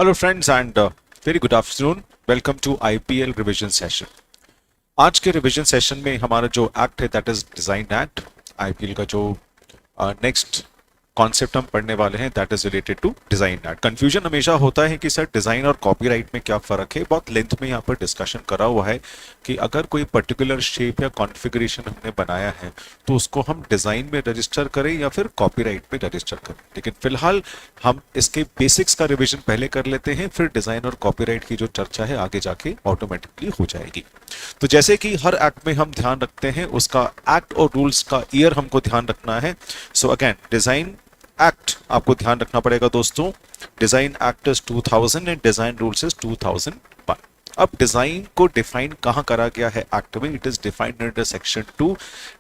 Hello friends and very good afternoon. Welcome to IPL revision session. आज के revision session में हमारा जो एक्ट है that is design act. IPL का जो नेक्स्ट कॉन्सेप्ट हम पढ़ने वाले हैं that is related to design act. Confusion हमेशा होता है कि सर डिजाइन और कॉपीराइट में क्या फर्क है। बहुत लेंथ में यहाँ पर डिस्कशन करा हुआ है कि अगर कोई पर्टिकुलर शेप या कॉन्फ़िगरेशन हमने बनाया है तो उसको हम डिजाइन में रजिस्टर करें या फिर कॉपीराइट में रजिस्टर करें। लेकिन फिलहाल हम इसके बेसिक्स का रिवीजन पहले कर लेते हैं, फिर डिजाइन और कॉपीराइट की जो चर्चा है आगे जाके ऑटोमेटिकली हो जाएगी। तो जैसे कि हर एक्ट में हम ध्यान रखते हैं उसका एक्ट और रूल्स का ईयर हमको ध्यान रखना है। सो अगेन डिजाइन एक्ट आपको ध्यान रखना पड़ेगा दोस्तों। Design act is 2000 and design rules is 2001। अब डिजाइन को डिफाइन कहां करा गया है एक्ट में? It is defined under section 2।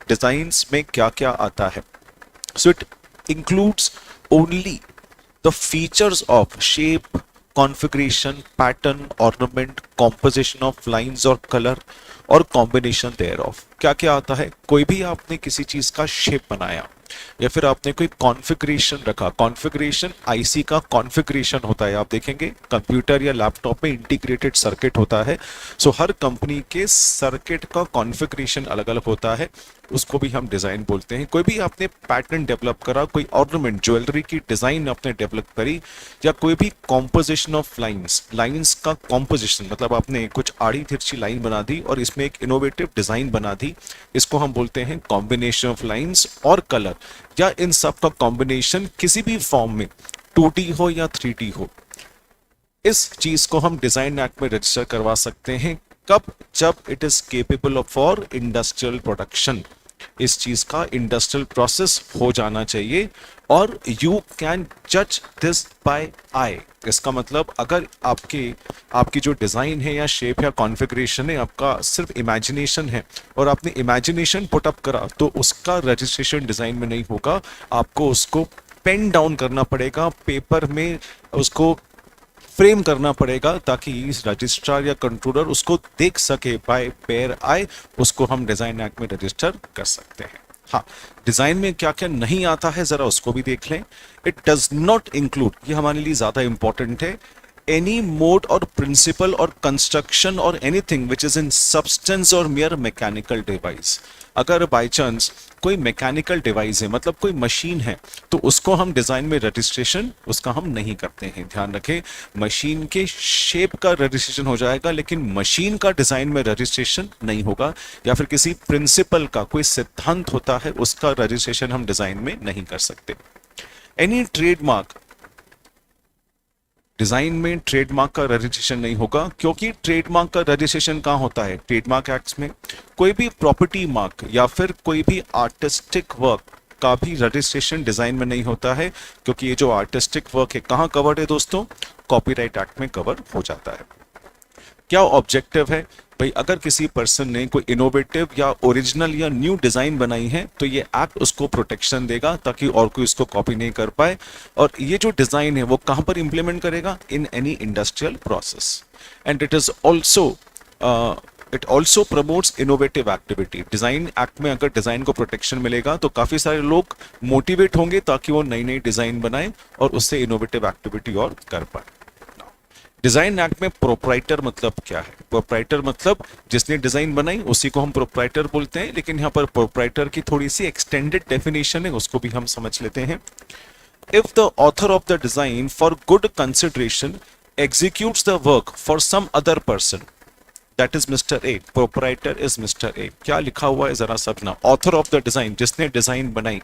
Designs में क्या क्या आता है? So it includes only the features of shape, configuration, pattern, ornament, composition of lines or color और combination thereof। क्या क्या आता है? कोई भी आपने किसी चीज का शेप बनाया या फिर आपने कोई कॉन्फ़िगरेशन रखा। कॉन्फ़िगरेशन आईसी का कॉन्फ़िगरेशन होता है। आप देखेंगे कंप्यूटर या लैपटॉप में इंटीग्रेटेड सर्किट होता है। सो हर कंपनी के सर्किट का कॉन्फ़िगरेशन अलग अलग होता है, उसको भी हम डिजाइन बोलते हैं। कोई भी आपने पैटर्न डेवलप करा, कोई ऑर्नामेंट ज्वेलरी की डिजाइन आपने डेवलप करी, या कोई भी कॉम्पोजिशन ऑफ लाइंस का कॉम्पोजिशन मतलब आपने कुछ आड़ी तिरछी लाइन बना दी और इसमें एक इनोवेटिव डिजाइन बना दी, इसको हम बोलते हैं कॉम्बिनेशन ऑफ लाइंस और कलर, या इन सब का कॉम्बिनेशन किसी भी फॉर्म में 2D हो या 3D हो। इस चीज को हम डिजाइन एक्ट में रजिस्टर करवा सकते हैं। कब? जब it is capable of for industrial production. इस चीज का इंडस्ट्रियल प्रोसेस हो जाना चाहिए और यू कैन जज दिस बाय आई। इसका मतलब अगर आपकी जो डिजाइन है या शेप या कॉन्फ़िगरेशन है आपका सिर्फ इमेजिनेशन है और आपने इमेजिनेशन पुट अप करा तो उसका रजिस्ट्रेशन डिजाइन में नहीं होगा। आपको उसको पेन डाउन करना पड़ेगा, पेपर में उसको फ्रेम करना पड़ेगा ताकि रजिस्ट्रार या कंट्रोलर उसको देख सके बाय पेयर आई। उसको हम डिजाइन एक्ट में रजिस्टर कर सकते हैं। हाँ, डिजाइन में क्या क्या नहीं आता है जरा उसको भी देख लें। इट डज नॉट इंक्लूड, ये हमारे लिए ज्यादा इंपॉर्टेंट है, एनी मोड और प्रिंसिपल और कंस्ट्रक्शन और anything which is in substance और मेयर मैकेनिकल डिवाइस। अगर बाय चांस कोई मैकेनिकल डिवाइस है मतलब कोई मशीन है तो उसको हम डिजाइन में रजिस्ट्रेशन उसका हम नहीं करते हैं। ध्यान रखें, मशीन के शेप का रजिस्ट्रेशन हो जाएगा लेकिन मशीन का डिजाइन में रजिस्ट्रेशन नहीं होगा। या फिर किसी प्रिंसिपल का कोई सिद्धांत होता है उसका रजिस्ट्रेशन हम डिजाइन में नहीं कर सकते। एनी ट्रेडमार्क, डिजाइन में ट्रेडमार्क का रजिस्ट्रेशन नहीं होगा क्योंकि ट्रेडमार्क का रजिस्ट्रेशन कहां होता है? ट्रेडमार्क एक्ट में। कोई भी प्रॉपर्टी मार्क या फिर कोई भी आर्टिस्टिक वर्क का भी रजिस्ट्रेशन डिजाइन में नहीं होता है क्योंकि ये जो आर्टिस्टिक वर्क है कहां कवर्ड है दोस्तों? कॉपीराइट एक्ट में कवर हो जाता है। क्या ऑब्जेक्टिव है भाई? अगर किसी पर्सन ने कोई इनोवेटिव या ओरिजिनल या न्यू डिजाइन बनाई है तो ये एक्ट उसको प्रोटेक्शन देगा ताकि और कोई इसको कॉपी नहीं कर पाए। और ये जो डिजाइन है वो कहां पर इंप्लीमेंट करेगा? In any industrial process. And it also promotes innovative activity. Design act में अगर डिजाइन को प्रोटेक्शन मिलेगा तो काफी सारे लोग मोटिवेट होंगे ताकि वो नई नई डिजाइन बनाए और उससे इनोवेटिव एक्टिविटी और कर पाए। डिजाइन एक्ट में प्रोप्राइटर मतलब क्या है? प्रोप्राइटर मतलब जिसने डिजाइन बनाई उसी को हम प्रोप्राइटर बोलते हैं, लेकिन यहाँ पर प्रोप्राइटर की थोड़ी सी एक्सटेंडेड डेफिनेशन है, उसको भी हम समझ लेते हैं। If the author of the design for good consideration executes the work for some other person that is mister A, proprietor is mister A. क्या लिखा हुआ है जरा समझना। ऑथर ऑफ द डिजाइन, जिसने डिजाइन बनाई,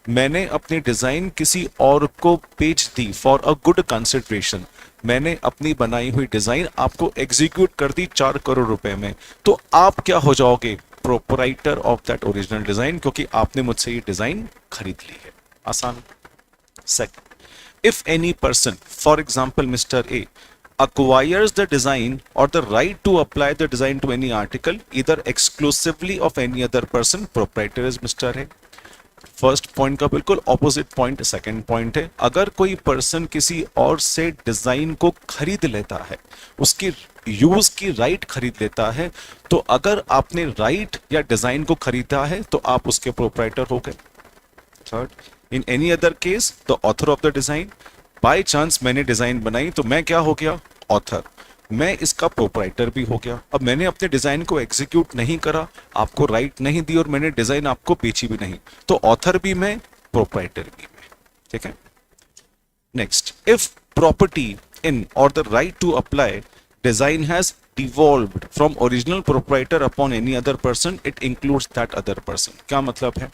मैंने अपनी डिजाइन किसी और को बेच दी फॉर अ गुड कंसिडरेशन। मैंने अपनी बनाई हुई डिजाइन आपको एग्जीक्यूट कर दी 4 करोड़ रुपए में, तो आप क्या हो जाओगे? Proprietor of that original design, क्योंकि आपने मुझसे ये डिजाइन खरीद ली है। आसान। Second, if any person, for example mister A, acquires the design or the right to apply the design to any article either exclusively of any other person, proprietor is Mr. A। First point का बिल्कुल opposite point second point है। अगर कोई person किसी और से design को खरीद लेता है, उसकी यूज की राइट खरीद लेता है, तो अगर आपने राइट या डिजाइन को खरीदा है तो आप उसके प्रोप्राइटर हो गए। Third, in any other case the author of the design by chance मैंने डिजाइन बनाई तो मैं क्या हो गया, ऑथर, मैं इसका प्रोपराइटर भी हो गया। अब मैंने अपने डिजाइन को एग्जीक्यूट नहीं करा, आपको राइट नहीं दी और मैंने डिजाइन आपको बेची भी नहीं, तो ऑथर भी मैं, प्रोपराइटर भी मैं। ठीक है। Next, if property in or the right to apply design has devolved from original proprietor upon any other person, it includes that other person। क्या मतलब है,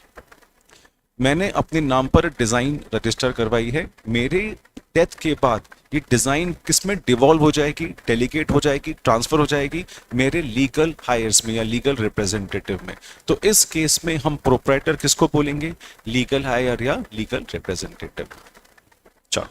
मैंने अपने नाम पर डिजाइन रजिस्टर करवाई है, मेरे डेथ के बाद ये डिजाइन किसमें डिवॉल्व हो जाएगी, डेलीगेट हो जाएगी, ट्रांसफर हो जाएगी, मेरे लीगल हायर्स में या लीगल रिप्रेजेंटेटिव में। तो इस केस में हम प्रोप्राइटर किसको बोलेंगे, लीगल हायर या लीगल रिप्रेजेंटेटिव। चलो,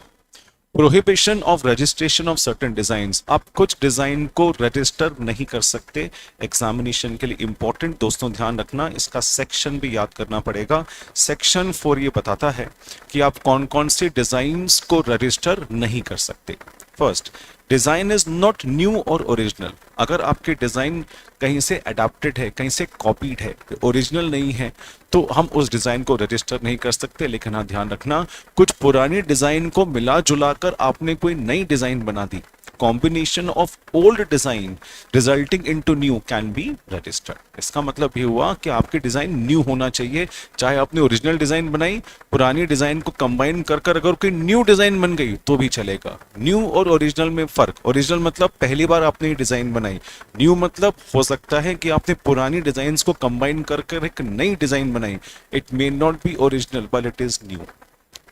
prohibition of registration of certain designs, आप कुछ डिजाइन को रजिस्टर नहीं कर सकते। एग्जामिनेशन के लिए इंपॉर्टेंट दोस्तों ध्यान रखना, इसका सेक्शन भी याद करना पड़ेगा। सेक्शन 4 ये बताता है कि आप कौन कौन से डिजाइन्स को रजिस्टर नहीं कर सकते। First, design is not new और ओरिजिनल। अगर आपके डिजाइन कहीं से अडेप्टेड है, कहीं से कॉपीड है, ओरिजिनल नहीं है, तो हम उस डिजाइन को रजिस्टर नहीं कर सकते। लेकिन हाँ ध्यान रखना, कुछ पुरानी डिजाइन को मिला जुला कर आपने कोई नई डिजाइन बना दी, combination of old design resulting into new can be registered. इसका मतलब ये हुआ कि आपकी डिजाइन न्यू होना चाहिए, चाहे आपने ओरिजिनल डिजाइन बनाई, पुरानी डिजाइन को कंबाइन कर कर अगर कोई न्यू डिजाइन बन गई तो भी चलेगा। न्यू और ओरिजिनल में फर्क, ओरिजिनल मतलब पहली बार आपने डिजाइन बनाई, न्यू मतलब हो सकता है कि आपने पुरानी डिजाइन को कंबाइन कर कर एक नई डिजाइन बनाई। It may not be original but it is new.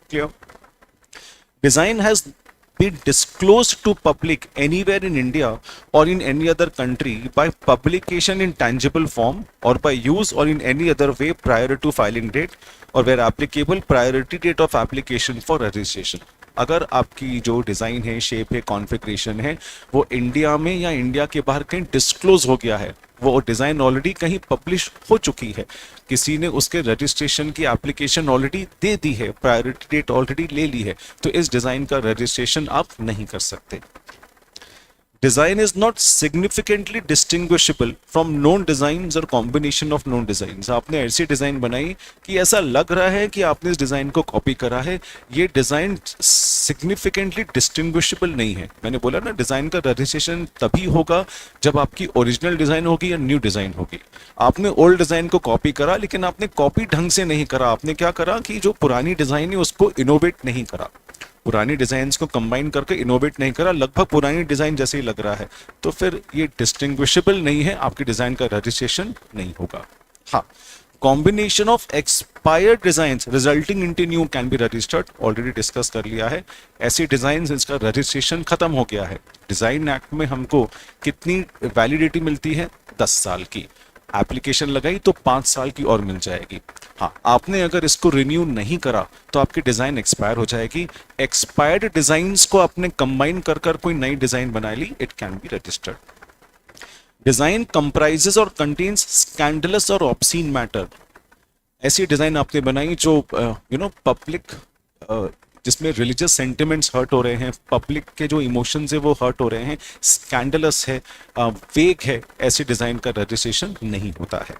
Clear? Design has been disclosed to public anywhere in India or in any other country by publication in tangible form or by use or in any other way prior to filing date or where applicable priority date of application for registration। अगर आपकी जो design है, shape है, configuration है, वो India में या India के बाहर कहीं डिस्क्लोज हो गया है, वो डिजाइन ऑलरेडी कहीं पब्लिश हो चुकी है, किसी ने उसके रजिस्ट्रेशन की एप्लीकेशन ऑलरेडी दे दी है, प्रायोरिटी डेट ऑलरेडी ले ली है, तो इस डिजाइन का रजिस्ट्रेशन आप नहीं कर सकते। Design is not significantly distinguishable from known designs और कॉम्बिनेशन ऑफ नोन डिजाइन्स। आपने ऐसी डिजाइन बनाई कि ऐसा लग रहा है कि आपने इस डिजाइन को कॉपी करा है, ये डिजाइन सिग्निफिकेंटली डिस्टिंग्विशेबल नहीं है। मैंने बोला ना, डिजाइन का रजिस्ट्रेशन तभी होगा जब आपकी ओरिजिनल डिजाइन होगी या न्यू डिजाइन होगी। आपने ओल्ड डिजाइन को कॉपी करा, लेकिन आपने कॉपी ढंग से नहीं करा। आपने क्या करा कि जो पुरानी डिजाइन है उसको इनोवेट नहीं करा, पुरानी डिजाइन्स को कंबाइन करके इनोवेट नहीं करा, लगभग पुरानी डिजाइन जैसे ही लग रहा है, तो फिर ये डिस्टिंग्विशेबल नहीं है, आपकी डिजाइन का रजिस्ट्रेशन नहीं होगा। हाँ, combination of expired designs resulting into new can be registered, already discuss कर लिया है। ऐसी डिजाइन्स जिसका रजिस्ट्रेशन खत्म हो गया है, डिजाइन एक्ट में हमको कितनी वैलिडिटी मिलती है, 10 साल की। एप्लीकेशन लगाई तो 5 साल की और मिल जाएगी। हाँ, आपने अगर इसको रिन्यू नहीं करा तो आपकी डिजाइन एक्सपायर हो जाएगी। एक्सपायर्ड डिजाइन्स को आपने कंबाइन कर कर कोई नई डिजाइन बना ली, it can be registered. Design comprises और कंटेन्स स्कैंडलस और ऑब्सीन मैटर। ऐसी डिजाइन आपने बनाई जो पब्लिक, जिसमें रिलीजियस सेंटिमेंट्स हर्ट हो रहे हैं, पब्लिक के जो इमोशंस है वो हर्ट हो रहे हैं, स्कैंडलस है, वेग है, ऐसी डिजाइन का रजिस्ट्रेशन नहीं होता है।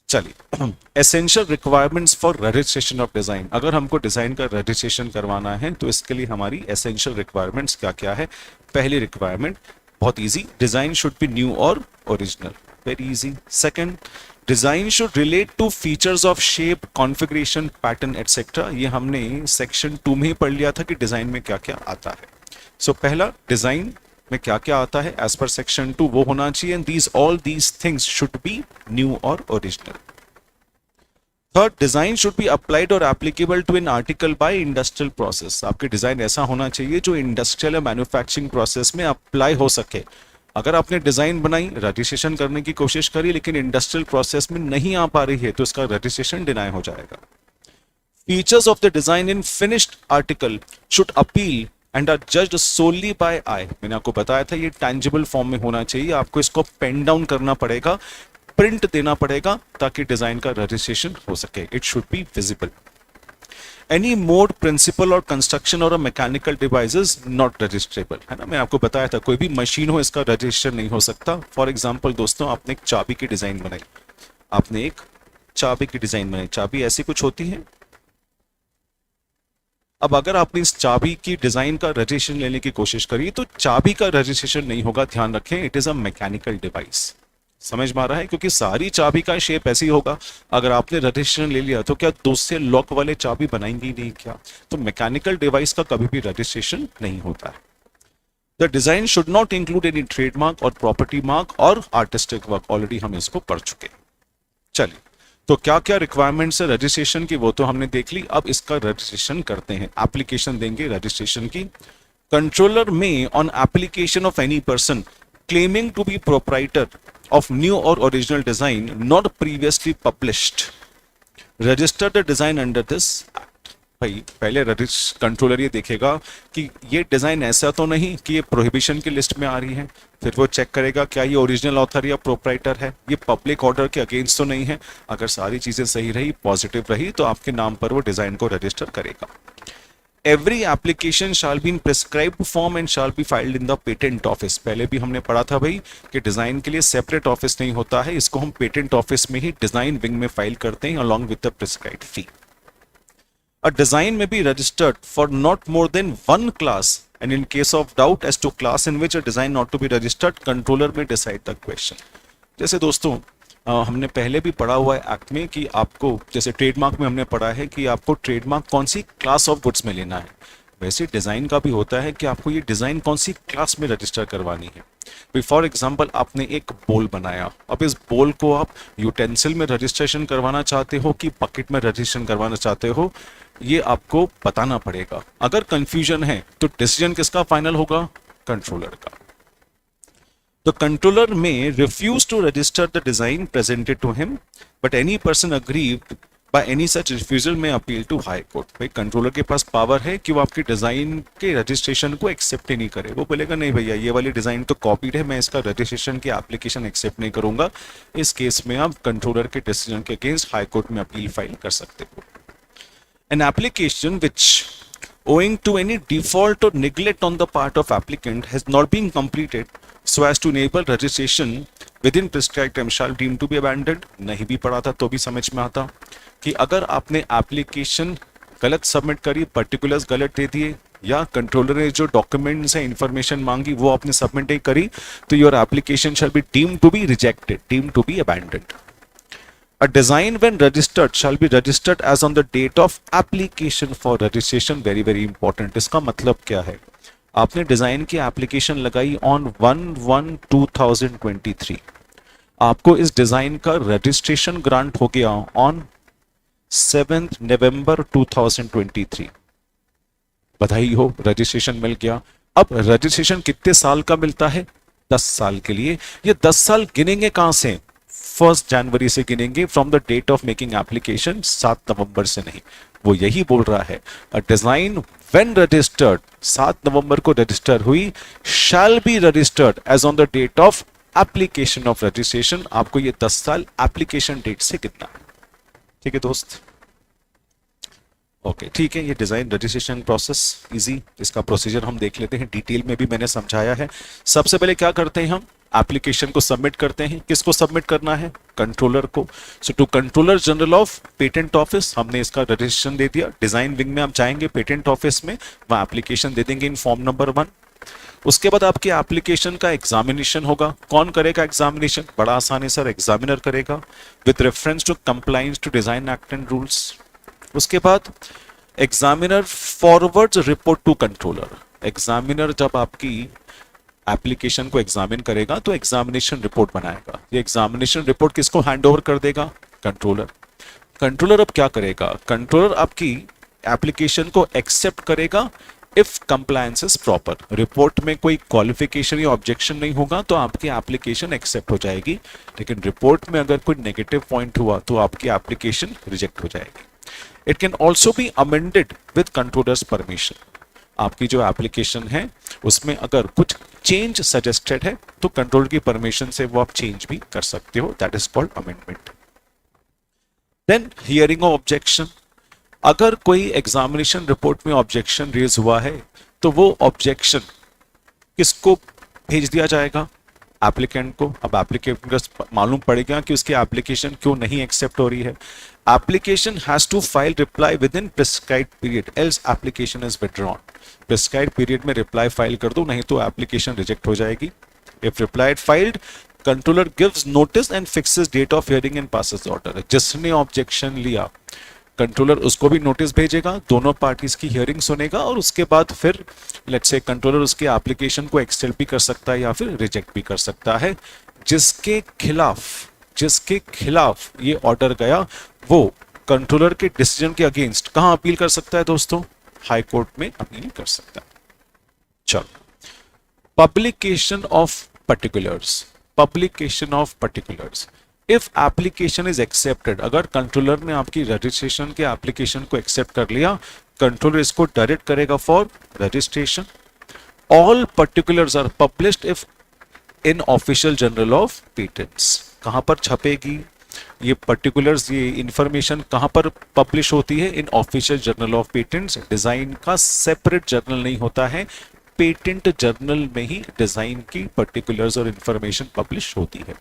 चलिए, essential requirements for registration of design. अगर हमको डिजाइन का रजिस्ट्रेशन करवाना है तो इसके लिए हमारी एसेंशियल रिक्वायरमेंट्स क्या क्या है। पहली रिक्वायरमेंट बहुत easy, design should be new और original, very easy. Second, design should relate to features of shape, configuration, pattern etcetera. ये हमने सेक्शन 2 में ही पढ़ लिया था कि डिजाइन में क्या क्या आता है। सो पहला, डिजाइन में क्या क्या आता है एज पर सेक्शन 2 वो होना चाहिए, and these all these things should be new और original. Third, design should be applied और applicable to an article by industrial process. आपके डिजाइन ऐसा होना चाहिए जो इंडस्ट्रियल या मैन्युफैक्चरिंग प्रोसेस में अप्लाई हो सके। अगर आपने डिजाइन बनाई, रजिस्ट्रेशन करने की कोशिश करी, लेकिन इंडस्ट्रियल प्रोसेस में नहीं आ पा रही है, तो इसका रजिस्ट्रेशन डिनाई हो जाएगा। Features of the design in finished article should appeal and are judged solely by eye. मैंने आपको बताया था ये टैंजिबल फॉर्म में होना चाहिए, आपको इसको पेन डाउन करना पड़ेगा, प्रिंट देना पड़ेगा, ताकि डिजाइन का रजिस्ट्रेशन हो सके। It should be visible. Any mode, principle or construction or mechanical device is not registrable, है ना। मैं आपको बताया था कोई भी मशीन हो इसका रजिस्ट्रेशन नहीं हो सकता। फॉर एग्जाम्पल दोस्तों, आपने एक चाबी की डिजाइन बनाई, आपने एक चाबी की डिजाइन बनाई, चाबी ऐसी कुछ होती है, अब अगर आपने इस चाबी की डिजाइन का रजिस्ट्रेशन लेने की कोशिश करी तो चाबी का रजिस्ट्रेशन नहीं होगा, ध्यान रखें, it is a mechanical device. समझ में आ रहा है? क्योंकि सारी चाबी का शेप ऐसे ही होगा। अगर आपने रजिस्ट्रेशन ले लिया तो क्या दूसरे लॉक वाले चाबी बनाएंगे नहीं क्या? तो मैकेनिकल डिवाइस का कभी भी रजिस्ट्रेशन नहीं होता है। The design should not include any trademark और प्रॉपर्टी मार्क और आर्टिस्टिक वर्क, ऑलरेडी हम इसको पढ़ चुके हैं। चलिए, तो क्या क्या रिक्वायरमेंट्स है रजिस्ट्रेशन की वो तो हमने देख ली। अब इसका रजिस्ट्रेशन करते हैं, एप्लीकेशन देंगे रजिस्ट्रेशन की। कंट्रोलर में on application of any person claiming to be proprietor of new or original design not previously published register the design under this act। भाई पहले कंट्रोलर ये देखेगा कि ये डिजाइन ऐसा तो नहीं कि ये प्रोहिबिशन की लिस्ट में आ रही है, फिर वो चेक करेगा क्या ये ओरिजिनल ऑथर या प्रोप्राइटर है, ये पब्लिक ऑर्डर के अगेंस्ट तो नहीं है। अगर सारी चीजें सही रही, पॉजिटिव रही, तो आपके नाम पर वो डिजाइन को रजिस्टर करेगा। Every application shall be in prescribed form and shall be filed in the patent office। पहले भी हमने पढ़ा था भाई कि डिजाइन के लिए सेपरेट ऑफिस नहीं होता है, इसको हम पेटेंट ऑफिस में ही डिजाइन विंग में फाइल करते हैं along with the prescribed fee। A design may be registered for not more than one class and in case of doubt as to class in which a design not to be registered, controller may decide the question। जैसे दोस्तों हमने पहले भी पढ़ा हुआ है act में कि आपको, जैसे ट्रेडमार्क में हमने पढ़ा है कि आपको ट्रेडमार्क कौन सी क्लास ऑफ गुड्स में लेना है, वैसे डिजाइन का भी होता है कि आपको ये डिजाइन कौन सी क्लास में रजिस्टर करवानी है। फॉर एग्जांपल आपने एक बोल बनाया, अब इस बोल को आप यूटेंसिल में रजिस्ट्रेशन करवाना चाहते हो कि बकेट में रजिस्ट्रेशन करवाना चाहते हो, ये आपको बताना पड़ेगा। अगर कंफ्यूजन है तो डिसीजन किसका फाइनल होगा? कंट्रोलर का। The controller may refuse to register the design presented to him, but any person aggrieved by any such refusal may appeal to high court। भाई कंट्रोलर के पास पावर है कि वो आपकी डिजाइन के रजिस्ट्रेशन को एक्सेप्ट ही नहीं करे। वो बोलेगा नहीं भैया ये वाली डिजाइन तो कॉपीड है, मैं इसका रजिस्ट्रेशन की एप्लीकेशन एक्सेप्ट नहीं करूंगा। इस केस में आप कंट्रोलर के डिसीजन के अगेंस्ट हाई कोर्ट में अपील फाइल कर सकते हो। An application which owing to any default or neglect on the part of applicant has not been completed so as to enable registration within prescribed time shall deemed to be abandoned। नहीं भी पढ़ा था तो भी समझ में आता कि अगर आपने एप्लीकेशन गलत सबमिट करी, पर्टिकुलर्स गलत दे दिए, या कंट्रोलर ने जो डॉक्यूमेंट्स है इंफॉर्मेशन मांगी वो आपने सबमिट नहीं करी, तो your application shall be deemed to be rejected, deemed to be abandoned. A design when registered shall be registered as on the date of application for registration। very very important। इसका मतलब क्या है? आपने design की application लगाई on 1/1/2023, आपको इस design का रजिस्ट्रेशन ग्रांट हो गया ऑन 7 नवंबर 2023। बधाई हो, रजिस्ट्रेशन मिल गया। अब रजिस्ट्रेशन कितने साल का मिलता है? 10 साल के लिए। ये 10 साल गिनेंगे कहां से? 1 जनवरी से गिनेंगे, from the date of making application, 7 नवंबर से नहीं। वो यही बोल रहा है, अ डिजाइन व्हेन रजिस्टर्ड, 7 नवंबर को रजिस्टर हुई, shall be registered as on the date of application of registration. आपको ये 10 साल एप्लीकेशन डेट से कितना है। ठीक है दोस्त? ओके ठीक है, ये डिजाइन रजिस्ट्रेशन प्रोसेस इजी, इसका प्रोसीजर हम देख लेते हैं, डिटेल में भी मैंने समझाया है। सबसे पहले क्या करते हैं, हम एप्लीकेशन को सबमिट करते हैं। किसको सबमिट करना है? कंट्रोलर को। So to controller general of patent office, हमने इसका रजिस्ट्रेशन दे दिया। डिजाइन विंग में आप जाएंगे पेटेंट ऑफिस में, वहां एप्लीकेशन दे देंगे इन फॉर्म नंबर 1। उसके बाद आपकी एप्लीकेशन का एग्जामिनेशन होगा। कौन करेगा एग्जामिनेशन? बड़ा आसान है सर, एग्जामिनर करेगा, with reference to compliance to design act and rules. उसके बाद examiner forwards report to controller. Examiner जब आपकी एप्लीकेशन को एग्जामिन करेगा तो एग्जामिनेशन रिपोर्ट बनाएगा। ये एग्जामिनेशन रिपोर्ट किसको हैंड ओवर कर देगा? कंट्रोलर। कंट्रोलर अब क्या करेगा? कंट्रोलर आपकी एप्लीकेशन को एक्सेप्ट करेगा if compliance is proper. Report में कोई क्वालिफिकेशन या ऑब्जेक्शन नहीं होगा तो आपकी एप्लीकेशन एक्सेप्ट हो जाएगी, लेकिन रिपोर्ट में अगर कोई नेगेटिव पॉइंट हुआ तो आपकी एप्लीकेशन रिजेक्ट हो जाएगी। It can also be amended with controllers permission. आपकी जो एप्लीकेशन है उसमें अगर कुछ चेंज सजेस्टेड है तो कंट्रोलर की परमिशन से वो आप चेंज भी कर सकते हो, that is called amendment. Then hearing of objection. अगर कोई एग्जामिनेशन रिपोर्ट में ऑब्जेक्शन रेज हुआ है तो वो ऑब्जेक्शन किसको भेज दिया जाएगा? एप्लीकेंट को। अब एप्लीकेंट को मालूम पड़ेगा कि उसकी एप्लीकेशन क्यों नहीं एक्सेप्ट हो रही है। Application has to file reply with in prescribed period else application is withdrawn. Prescribed period में रिप्लाई फाइल कर दो, नहीं तो एप्लीकेशन रिजेक्ट हो जाएगी। If reply filed, controller gives notice and fixes date of hearing and passes order. जिसने objection लिया, controller उसको भी नोटिस भेजेगा, दोनों पार्टीज की हियरिंग सुनेगा और उसके बाद फिर लेट्स से कंट्रोलर उसके एप्लीकेशन को एक्सेप्ट भी कर सकता है या फिर रिजेक्ट भी कर सकता है। जिसके खिलाफ ये ऑर्डर गया वो कंट्रोलर के डिसीजन के अगेंस्ट कहां अपील कर सकता है दोस्तों? हाई कोर्ट में अपील कर सकता है। चलो, publication of particulars. If application is accepted, अगर कंट्रोलर ने आपकी रजिस्ट्रेशन के एप्लीकेशन को एक्सेप्ट कर लिया, कंट्रोलर इसको डायरेक्ट करेगा for registration. All particulars are published if in official journal of patents. कहां पर छपेगी ये पर्टिकुलर्स, ये इंफॉर्मेशन कहां पर पब्लिश होती है? इन official journal of patents. Design का सेपरेट जर्नल नहीं होता है, पेटेंट जर्नल में ही डिजाइन की पर्टिकुलर्स और इंफॉर्मेशन पब्लिश होती है।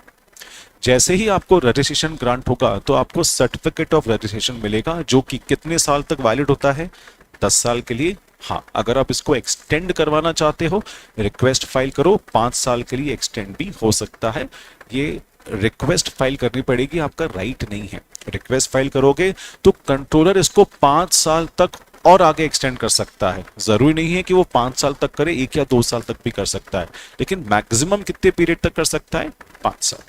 जैसे ही आपको रजिस्ट्रेशन ग्रांट होगा तो आपको सर्टिफिकेट ऑफ रजिस्ट्रेशन मिलेगा, जो कि कितने साल तक वैलिड होता है? 10 साल के लिए। हाँ, अगर आप इसको एक्सटेंड करवाना चाहते हो, रिक्वेस्ट फाइल करो, 5 साल के लिए एक्सटेंड भी हो सकता है। ये रिक्वेस्ट फाइल करनी पड़ेगी, आपका राइट नहीं है। रिक्वेस्ट फाइल करोगे तो कंट्रोलर इसको 5 साल तक और आगे एक्सटेंड कर सकता है। जरूरी नहीं है कि वो 5 साल तक करे, 1 या 2 साल तक भी कर सकता है, लेकिन मैक्सिमम कितने पीरियड तक कर सकता है? 5 साल।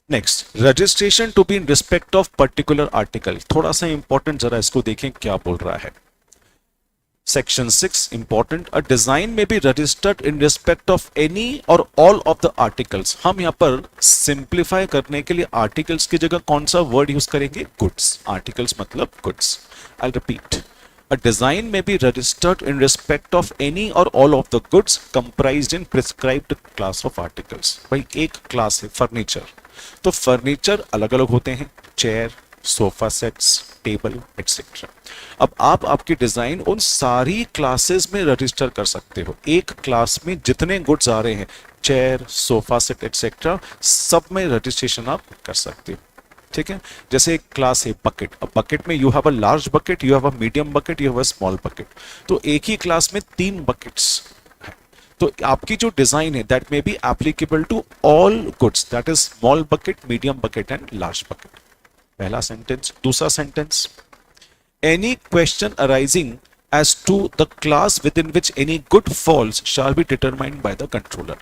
Next, registration to be in respect of particular article. थोड़ा सा इंपॉर्टेंट, जरा इसको देखें क्या बोल रहा है। सेक्शन 6 इंपॉर्टेंट, अ डिजाइन में be registered in respect of any और ऑल ऑफ द आर्टिकल्स। हम यहां पर सिंप्लीफाई करने के लिए आर्टिकल्स की जगह कौन सा वर्ड यूज करेंगे? गुड्स। आर्टिकल्स मतलब goods. I repeat, a design may be registered in respect of any or all of the goods comprised in prescribed class of articles। भाई एक क्लास है फर्नीचर, तो फर्नीचर अलग अलग होते हैं, chair, sofa sets, table etcetera. अब आप आपकी डिजाइन उन सारी क्लासेस में रजिस्टर कर सकते हो। एक क्लास में जितने गुड्स आ रहे हैं, चेयर, सोफा सेट एक्सेट्रा, सब में रजिस्ट्रेशन आप कर सकते हो। ठीक है, जैसे एक क्लास है बकेट। अब बकेट में you have a large bucket, you have a medium bucket, you have a small bucket. तो एक ही क्लास में 3 बकेट्स है। तो आपकी जो डिजाइन है that may be applicable to all goods, that is small bucket, medium bucket and large bucket. पहला sentence. दूसरा sentence, any question arising as to the class with in which any good falls shall be determined by the controller.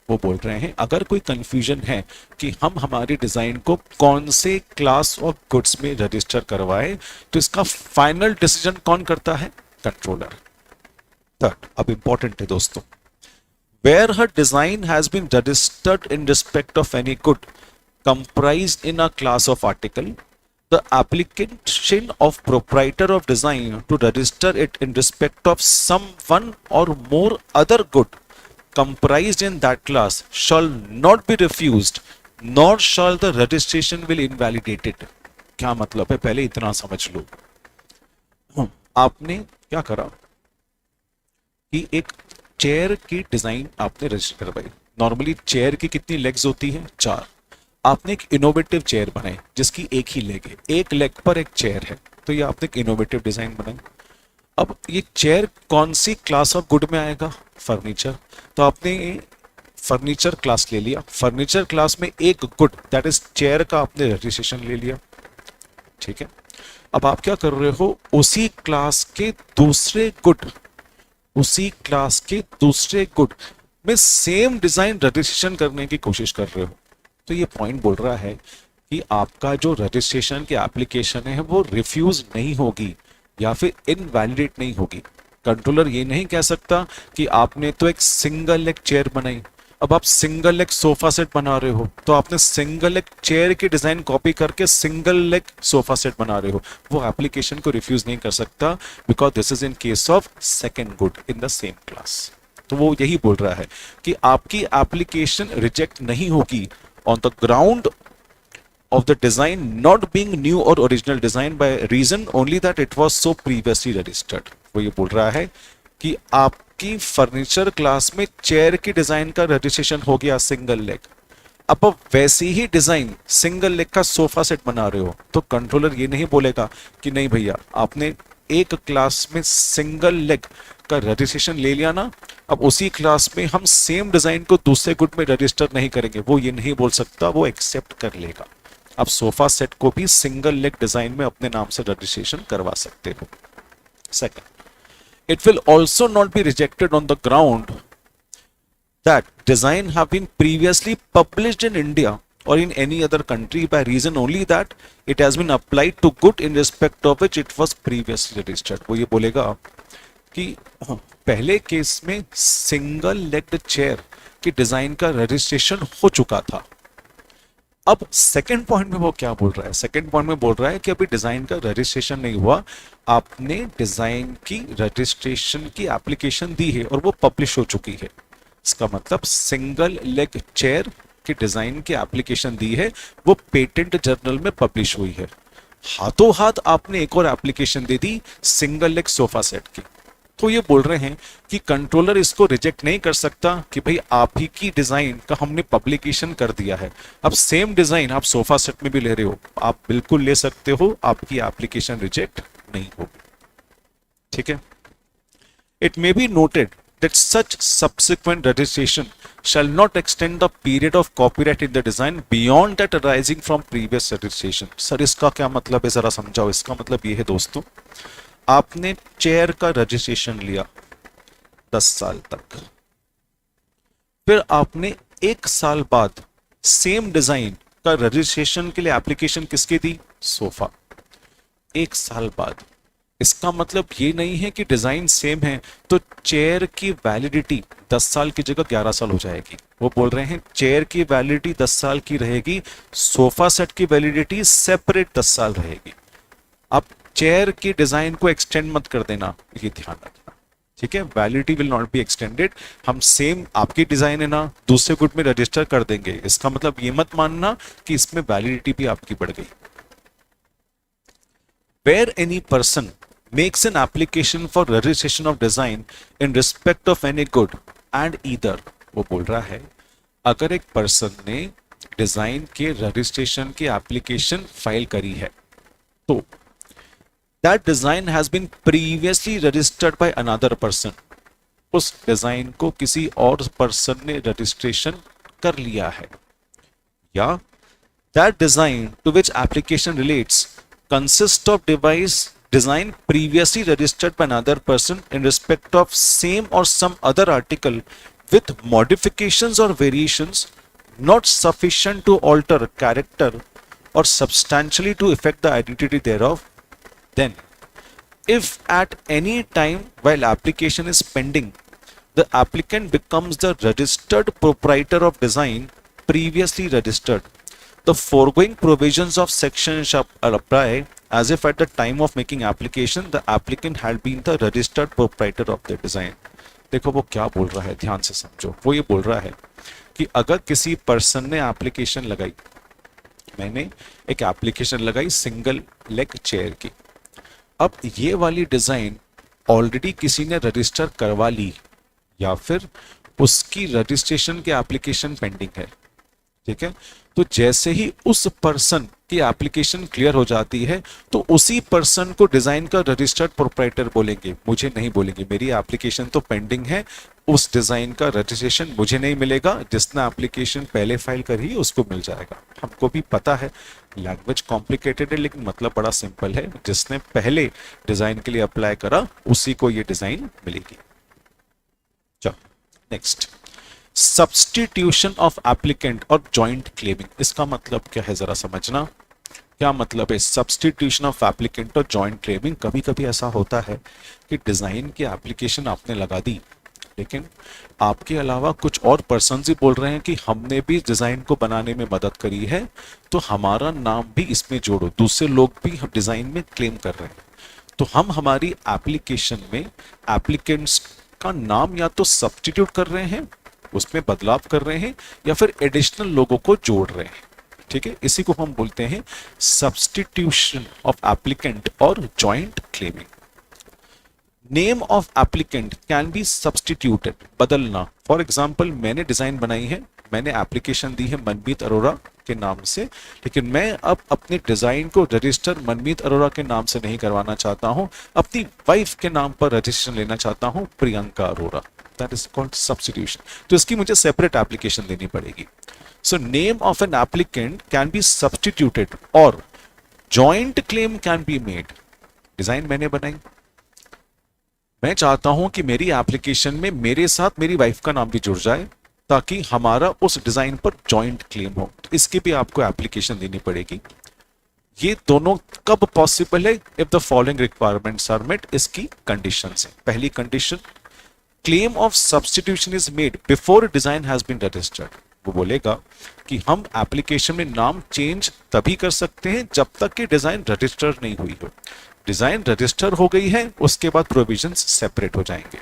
वो बोल रहे हैं अगर कोई confusion है कि हम हमारी डिजाइन को कौन से क्लास ऑफ गुड्स में रजिस्टर करवाएं, तो इसका फाइनल डिसीजन कौन करता है? कंट्रोलर। थर्ड, अब इंपॉर्टेंट है दोस्तों, वेयर हर design has been registered in respect of any good comprised in a class of article, the application of proprietor of design to register it in respect of some one or more other good comprised in that class shall not be refused, nor shall the registration will invalidate it। क्या मतलब है? पहले इतना समझ लो। आपने क्या करा कि एक चेयर की डिजाइन आपने रजिस्टर करवाई। नॉर्मली चेयर की कितनी लेग्स होती है? 4। आपने एक इनोवेटिव चेयर बनाई जिसकी एक ही लेग है, एक लेग पर एक चेयर है, तो ये आपने एक इनोवेटिव डिजाइन बनाई। अब ये चेयर कौन सी क्लास ऑफ गुड में आएगा? फर्नीचर। तो आपने फर्नीचर क्लास ले लिया, फर्नीचर क्लास में एक गुड दैट इज चेयर का आपने रजिस्ट्रेशन ले लिया। ठीक है, अब आप क्या कर रहे हो? उसी क्लास के दूसरे गुड में सेम डिजाइन रजिस्ट्रेशन करने की कोशिश कर रहे हो। तो ये पॉइंट बोल रहा है कि आपका जो रजिस्ट्रेशन की एप्लीकेशन है वो रिफ्यूज नहीं होगी या फिर इनवैलिडेट नहीं होगी। कंट्रोलर ये नहीं कह सकता कि आपने तो एक सिंगल लेग चेयर बनाई, अब आप सिंगल लेग सोफा सेट बना रहे हो, तो आपने सिंगल लेग चेयर की डिजाइन कॉपी करके सिंगल लेग सोफा सेट बना रहे हो, वो एप्लीकेशन को रिफ्यूज नहीं कर सकता, because this is in case of second good in the same class. तो वो यही बोल रहा है कि आपकी एप्लीकेशन रिजेक्ट नहीं होगी on the ground of the design not being new or original design by reason only that it was so previously registered। वो ये बोल रहा है कि आप आपकी फर्नीचर क्लास में चेयर की डिजाइन का रजिस्ट्रेशन हो गया सिंगल लेग, अब आप वैसी ही डिजाइन सिंगल लेग का सोफा सेट बना रहे हो तो कंट्रोलर ये नहीं बोलेगा कि नहीं भैया आपने एक क्लास में सिंगल लेग का रजिस्ट्रेशन ले लिया ना, अब उसी क्लास में हम सेम डिजाइन को दूसरे गुट में रजिस्टर नहीं करेंगे, वो ये नहीं बोल सकता, वो एक्सेप्ट कर लेगा। आप सोफा सेट को भी सिंगल लेग डिजाइन में अपने नाम से रजिस्ट्रेशन करवा सकते हो। Second, it will also not be rejected on the ground that design have been previously published in India or in any other country by reason only that it has been applied to good in respect of which it was previously registered। वो ये बोलेगा कि पहले case में single legged chair की design का registration हो चुका था। अब सेकंड पॉइंट में वो क्या बोल रहा है, सेकंड पॉइंट में बोल रहा है कि अभी डिजाइन का रजिस्ट्रेशन नहीं हुआ, आपने डिजाइन की रजिस्ट्रेशन की एप्लीकेशन दी है और वो पब्लिश हो चुकी है। इसका मतलब सिंगल लेग चेयर की डिजाइन की एप्लीकेशन दी है, वो पेटेंट जर्नल में पब्लिश हुई है। हाथों हाथ आपने एक और एप्लीकेशन दे दी सिंगल लेग सोफा सेट की, तो ये बोल रहे हैं कि कंट्रोलर इसको रिजेक्ट नहीं कर सकता कि भाई आप ही की डिजाइन का हमने पब्लिकेशन कर दिया है। अब सेम डिजाइन आप सोफा सेट में भी ले रहे हो, आप बिल्कुल ले सकते हो, आपकी एप्लीकेशन रिजेक्ट नहीं होगी। ठीक है। It may be noted that such subsequent registration shall not extend the period of copyright in the design beyond that arising from previous registration। Sir इसका क्या मतलब है, जरा समझाओ। इसका मतलब ये है दोस्तों, आपने चेयर का रजिस्ट्रेशन लिया 10 साल तक, फिर आपने 1 साल बाद सेम डिजाइन का रजिस्ट्रेशन के लिए एप्लीकेशन किसके दी, सोफा। 1 साल बाद, इसका मतलब ये नहीं है कि डिजाइन सेम है तो चेयर की वैलिडिटी 10 साल की जगह 11 साल हो जाएगी। वो बोल रहे हैं चेयर की वैलिडिटी 10 साल की रहेगी, सोफा सेट की वैलिडिटी सेपरेट 10 साल रहेगी। आप चेयर की डिजाइन को एक्सटेंड मत कर देना, ये ध्यान रखना। ठीक है, validity will not be extended. हम सेम आपकी डिजाइन है ना दूसरे गुट में रजिस्टर कर देंगे, इसका मतलब ये मत मानना कि इसमें वैलिडिटी भी आपकी बढ़ गई। Where any person makes an application for registration of design in respect of any good and either, वो बोल रहा है अगर एक पर्सन ने डिजाइन के रजिस्ट्रेशन की एप्लीकेशन फाइल करी है तो that design has been previously registered by another person, उस डिजाइन को किसी और पर्सन ने रजिस्ट्रेशन कर लिया है, या that design to which application relates consists of design previously registered by another person in respect of same or some other article with modifications or variations not sufficient to alter character or substantially to affect the identity thereof, then if at any time while application is pending the applicant becomes the registered proprietor of design previously registered, the foregoing provisions of section shall apply as if at the time of making application the applicant had been the registered proprietor of the design। देखो वो क्या बोल रहा है, ध्यान से समझो। वो ये बोल रहा है कि अगर किसी पर्सन ने एप्लीकेशन लगाई, मैंने एक एप्लीकेशन लगाई सिंगल लेग चेयर की, अब ये वाली डिजाइन ऑलरेडी किसी ने रजिस्टर करवा ली या फिर उसकी रजिस्ट्रेशन की एप्लीकेशन पेंडिंग है। ठीक है, तो जैसे ही उस पर्सन की एप्लीकेशन क्लियर हो जाती है तो उसी पर्सन को डिजाइन का रजिस्टर्ड प्रोप्राइटर बोलेंगे, मुझे नहीं बोलेंगे। मेरी एप्लीकेशन तो पेंडिंग है, उस डिजाइन का रजिस्ट्रेशन मुझे नहीं मिलेगा, जिसने एप्लीकेशन पहले फाइल करी उसको मिल जाएगा। हमको भी पता है लैंग्वेज कॉम्प्लिकेटेड है लेकिन मतलब बड़ा सिंपल है, जिसने पहले डिजाइन के लिए अप्लाई करा उसी को ये डिजाइन मिलेगी। चलो नेक्स्ट, सब्स्टिट्यूशन ऑफ एप्लीकेंट और जॉइंट क्लेमिंग। इसका मतलब क्या है जरा समझना। क्या मतलब है सब्स्टिट्यूशन ऑफ एप्लीकेंट और जॉइंट क्लेमिंग? कभी कभी ऐसा होता है कि डिजाइन की एप्लीकेशन आपने लगा दी लेकिन आपके अलावा कुछ और पर्सन ही बोल रहे हैं कि हमने भी डिजाइन को बनाने में मदद करी है तो हमारा नाम भी इसमें जोड़ो। दूसरे लोग भी डिजाइन में क्लेम कर रहे हैं तो हम हमारी एप्लीकेशन में एप्लीकेंट्स का नाम या तो सब्स्टिट्यूट कर रहे हैं, उसमें बदलाव कर रहे हैं, या फिर एडिशनल लोगों को जोड़ रहे हैं। ठीक है, इसी को हम बोलते हैं सब्स्टिट्यूशन ऑफ एप्लीकेंट और joint claiming. Name of applicant can B substituted, बदलना। फॉर एग्जाम्पल मैंने डिजाइन बनाई है, मैंने एप्लीकेशन दी है मनमीत अरोरा के नाम से, लेकिन मैं अब अपने डिजाइन को रजिस्टर मनमीत अरोरा के नाम से नहीं करवाना चाहता हूं, अपनी वाइफ के नाम पर रजिस्ट्रेशन लेना चाहता हूं, Priyanka Arora. That is called substitution. तो इसकी मुझे सेपरेट एप्लीकेशन देनी पड़ेगी। So name of an applicant can be substituted और joint claim can be made. Design मैंने बनाई, मैं चाहता हूं कि मेरी एप्लीकेशन में मेरे साथ मेरी वाइफ का नाम भी जुड़ जाए ताकि हमारा उस डिजाइन पर जॉइंट क्लेम हो। तो इसकी भी आपको एप्लीकेशन देनी पड़ेगी। ये दोनों कब पॉसिबल है? If the following requirements are met. इसकी कंडीशंस है। पहली condition, claim of substitution is made before design has been registered. वो बोलेगा कि हम एप्लीकेशन में नाम चेंज तभी कर सकते हैं जब तक कि डिजाइन रजिस्टर नहीं हुई हो। डिजाइन रजिस्टर हो गई है, उसके बाद प्रोविजंस सेपरेट हो जाएंगे।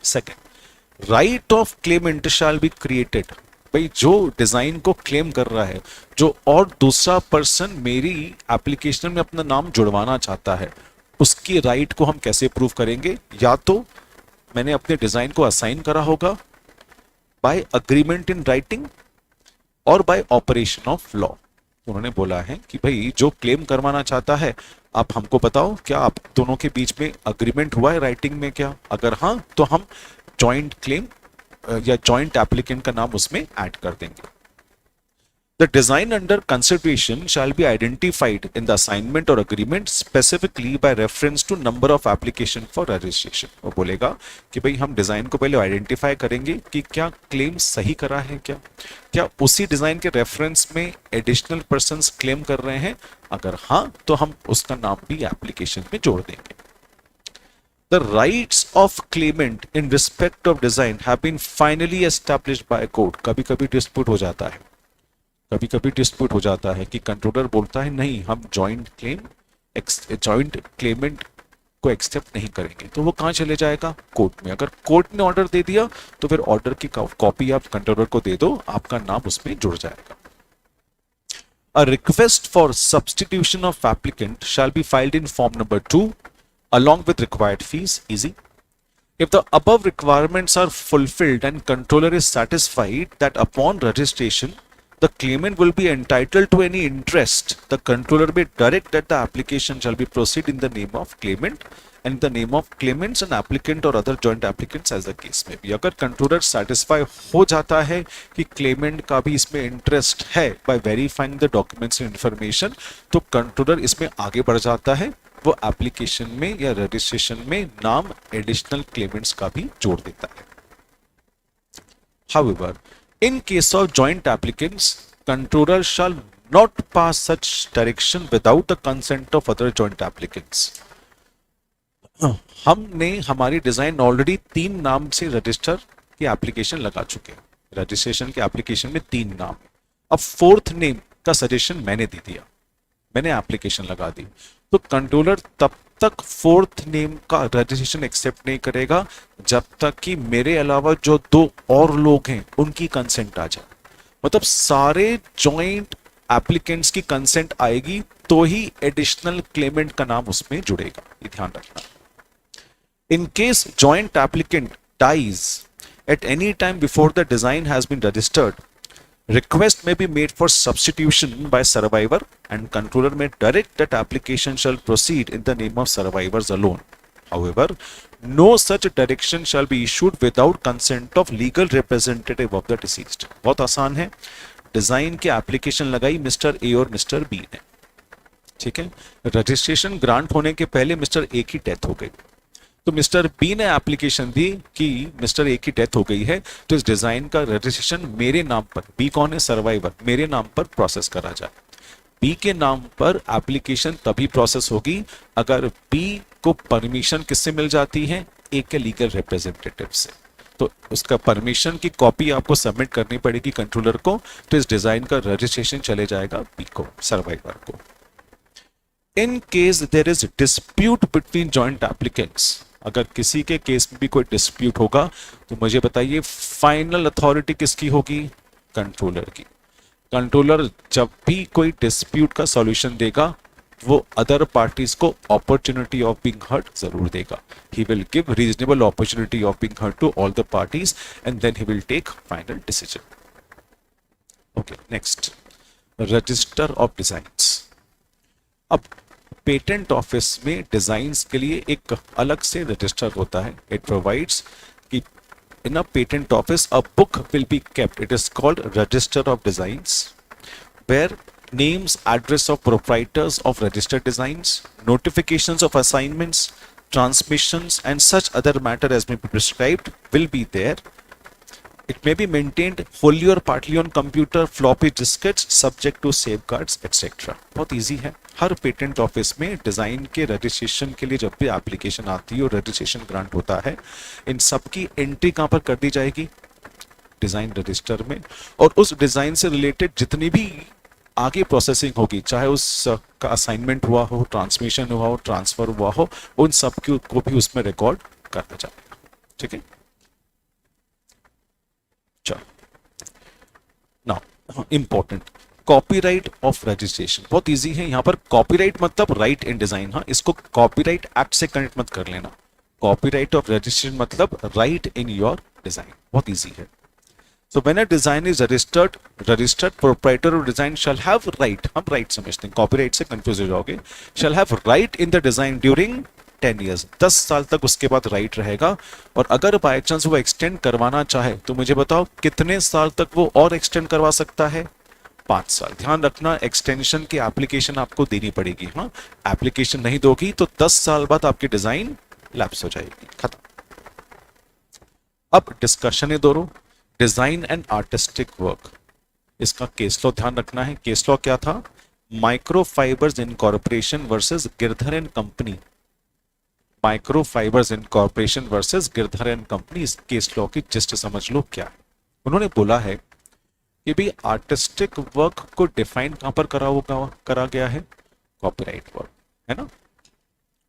Second, right of Clement shall be created. भाई जो डिजाइन को क्लेम कर रहा है, जो और दूसरा पर्सन मेरी एप्लीकेशन में अपना नाम जुड़वाना चाहता है, उसकी राइट को हम कैसे प्रूव करेंगे? या तो मैंने अपने डिजाइन को असाइन करा होगा बाय अग्रीमेंट इन राइटिंग और बाय ऑपरेशन ऑफ लॉ। उन्होंने बोला है कि भाई जो क्लेम करवाना चाहता है, आप हमको बताओ क्या आप दोनों के बीच में अग्रीमेंट हुआ है राइटिंग में क्या? अगर हाँ तो हम जॉइंट क्लेम या जॉइंट एप्लीकेंट का नाम उसमें ऐड कर देंगे। The design under consideration shall be identified in the assignment or agreement specifically by reference to number of application for registration। वो बोलेगा कि भाई हम डिजाइन को पहले आइडेंटिफाई करेंगे कि क्या क्लेम सही करा है, क्या उसी डिजाइन के रेफरेंस में एडिशनल पर्संस क्लेम कर रहे हैं। अगर हाँ तो हम उसका नाम भी एप्लीकेशन में जोड़ देंगे। The rights of claimant in respect of design have been finally established by a court। कभी कभी डिस्प्यूट हो जाता है, कभी कभी डिस्प्यूट हो जाता है कि कंट्रोलर बोलता है नहीं हम जॉइंट क्लेमेंट को एक्सेप्ट नहीं करेंगे, तो वो कहां चले जाएगा? कोर्ट में। अगर कोर्ट ने ऑर्डर दे दिया तो फिर ऑर्डर की कॉपी आप कंट्रोलर को दे दो, आपका नाम उसमें जुड़ जाएगा। A request for substitution of applicant shall be filed in form number 2 along with required fees। Easy। If the above requirements are fulfilled and controller is satisfied that upon registration the claimant will be entitled to any interest, the controller may direct that the application shall be proceed in the name of claimant and in the name of claimants and applicant or other joint applicants as the case may be। अगर controller satisfy हो जाता है कि Clement का भी इसमें interest है by verifying the documents and information, तो कंट्रोलर इसमें आगे बढ़ जाता है, वो एप्लीकेशन में या रजिस्ट्रेशन में नाम एडिशनल क्लेमेंट्स का भी जोड़ देता है। However, in case of joint applicants, controller shall not pass such direction without the consent of other joint applicants। हमने हमारी डिजाइन ऑलरेडी 3 नाम से रजिस्टर की एप्लीकेशन लगा चुके हैं। रजिस्ट्रेशन के एप्लीकेशन में 3 नाम, अब 4th नेम का सजेशन मैंने दे दिया, मैंने एप्लीकेशन लगा दी, तो कंट्रोलर तब तक 4th नेम का रजिस्ट्रेशन एक्सेप्ट नहीं करेगा जब तक कि मेरे अलावा जो 2 और लोग हैं उनकी कंसेंट आ जाए। मतलब सारे जॉइंट एप्लीकेंट्स की कंसेंट आएगी तो ही एडिशनल क्लेमेंट का नाम उसमें जुड़ेगा, ये ध्यान रखना। In case joint applicant dies at any time before the design has been registered, request may be made for substitution by survivor and controller may direct that application shall proceed in the name of survivors alone। However, no such direction shall be issued without consent of legal representative of the deceased। बहुत आसान है, design की application लगाई mister A और mister B ने, ठीक है, registration grant होने के पहले मिस्टर ए की डेथ हो गई, तो मिस्टर बी ने एप्लीकेशन दी कि मिस्टर ए की डेथ हो गई है तो इस डिजाइन का रजिस्ट्रेशन मेरे नाम पर, बी कौन है? सर्वाइवर, मेरे नाम पर प्रोसेस करा जाए। बी के नाम पर एप्लीकेशन तभी प्रोसेस होगी अगर बी को परमिशन किससे मिल जाती है? ए के लीगल रिप्रेजेंटेटिव से। तो उसका परमिशन की कॉपी आपको सबमिट करनी पड़ेगी कंट्रोलर को, तो इस डिजाइन का रजिस्ट्रेशन चले जाएगा बी को, सर्वाइवर को। In case there is dispute between joint applicants, अगर किसी के केस में भी कोई डिस्प्यूट होगा तो मुझे बताइए फाइनल अथॉरिटी किसकी होगी? कंट्रोलर की। कंट्रोलर जब भी कोई डिस्प्यूट का सॉल्यूशन देगा वो अदर पार्टीज को अपॉर्चुनिटी ऑफ बीइंग हर्ड जरूर देगा. He will give reasonable opportunity of being heard to all the parties and then he will take final decision. Okay, next, register of designs. अब patent office में designs के लिए एक अलग से register होता है. इट प्रोवाइड्स कि in a patent office a book will be kept. It is called register of designs, where names, address of proprietors of registered designs, notifications of assignments, transmissions and such other matter as may be prescribed will be there. It may be maintained wholly or partly on computer, floppy diskettes, subject to safeguards, etc. बहुत easy है. हर patent office में design के registration के लिए जब भी application आती है और रजिस्ट्रेशन ग्रांट होता है, इन सब की एंट्री कहां पर कर दी जाएगी? डिजाइन रजिस्टर में. और उस डिजाइन से रिलेटेड जितनी भी आगे प्रोसेसिंग होगी, चाहे उस का असाइनमेंट हुआ हो, ट्रांसमिशन हुआ हो, ट्रांसफर हुआ हो, उन सब को भी उसमें रिकॉर्ड करना जाएगा. ठीक है. Now important, copyright of registration. बहुत इजी है. यहां पर कॉपीराइट मतलब राइट इन डिजाइन. हाँ, इसको कॉपीराइट एक्ट से कनेक्ट मत कर लेना. कॉपीराइट ऑफ रजिस्ट्रेशन मतलब राइट इन योर डिजाइन. बहुत इजी है. So when a design is registered proprietor of design shall have right. हम राइट समझते हैं, कॉपीराइट से कंफ्यूज हो जाओगे. Shall have right in the design during 10 years. 10 साल तक उसके बाद राइट रहेगा. और अगर बाय चांस वो एक्सटेंड करवाना चाहे तो मुझे बताओ कितने साल तक वो और एक्सटेंड करवा सकता है? 5 साल. ध्यान रखना, एक्सटेंशन की एप्लीकेशन आपको देनी पड़ेगी. हाँ, एप्लीकेशन नहीं दोगी तो 10 साल बाद आपकी डिजाइन लैप्स हो जाएगी. खत्म. अब डिस्कशन है दोनों, डिजाइन एंड आर्टिस्टिक वर्क. इसका केस लॉ ध्यान रखना है. केस लॉ क्या था? Microfibers incorporation versus Girdhar and company. Microfibers incorporation versus Girdhar and company. इस केस लॉ की जिस्ट समझ लो क्या है. उन्होंने बोला है कि भी आर्टिस्टिक वर्क को डिफाइन कहां पर करा गया है? कॉपीराइट वर्क, है ना.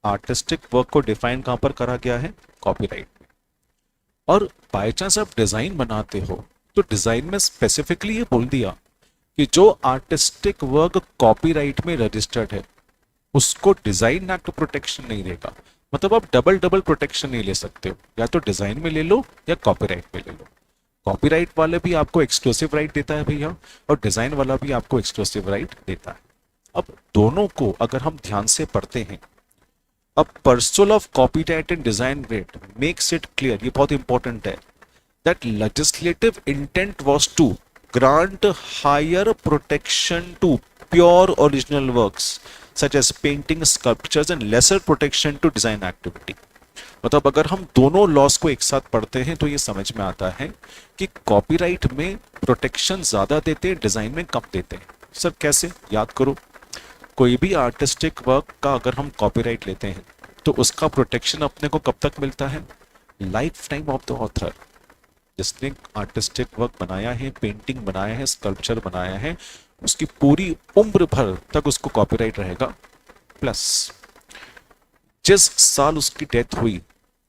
आर्टिस्टिक वर्क को डिफाइन कहां पर करा गया है? कॉपीराइट में. और बाय चांस आप डिजाइन बनाते हो तो डिजाइन में स्पेसिफिकली ये बोल दिया कि जो आर्टिस्टिक वर्क कॉपीराइट में रजिस्टर्ड है उसको डिजाइन एक्ट प्रोटेक्शन नहीं देगा. मतलब आप डबल प्रोटेक्शन नहीं ले सकते हो. या तो डिजाइन में ले लो या कॉपीराइट में ले लो. कॉपीराइट वाले भी आपको एक्सक्लूसिव राइट देता है भैया, और डिजाइन वाला भी आपको एक्सक्लूसिव राइट देता है. अब दोनों को अगर हम ध्यान से पढ़ते हैं, अब personal of copyright and design rate makes it clear, ये बहुत इंपॉर्टेंट है, that legislative intent was to grant higher protection to pure original works such as painting, sculptures and lesser protection to design activity. मतलब अगर हम दोनों loss को एक साथ पढ़ते हैं तो ये समझ में आता है कि कॉपीराइट में प्रोटेक्शन ज्यादा देते हैं, डिजाइन में कम देते हैं. सर कैसे? याद करो, कोई भी आर्टिस्टिक वर्क का अगर हम कॉपीराइट लेते हैं तो उसका प्रोटेक्शन अपने को कब तक मिलता है? Life time of the author. जिसने आर्टिस्टिक वर्क बनाया है, पेंटिंग बनाया है, स्कल्पचर बनाया है, उसकी पूरी उम्र भर तक उसको कॉपीराइट रहेगा. प्लस जिस साल उसकी डेथ हुई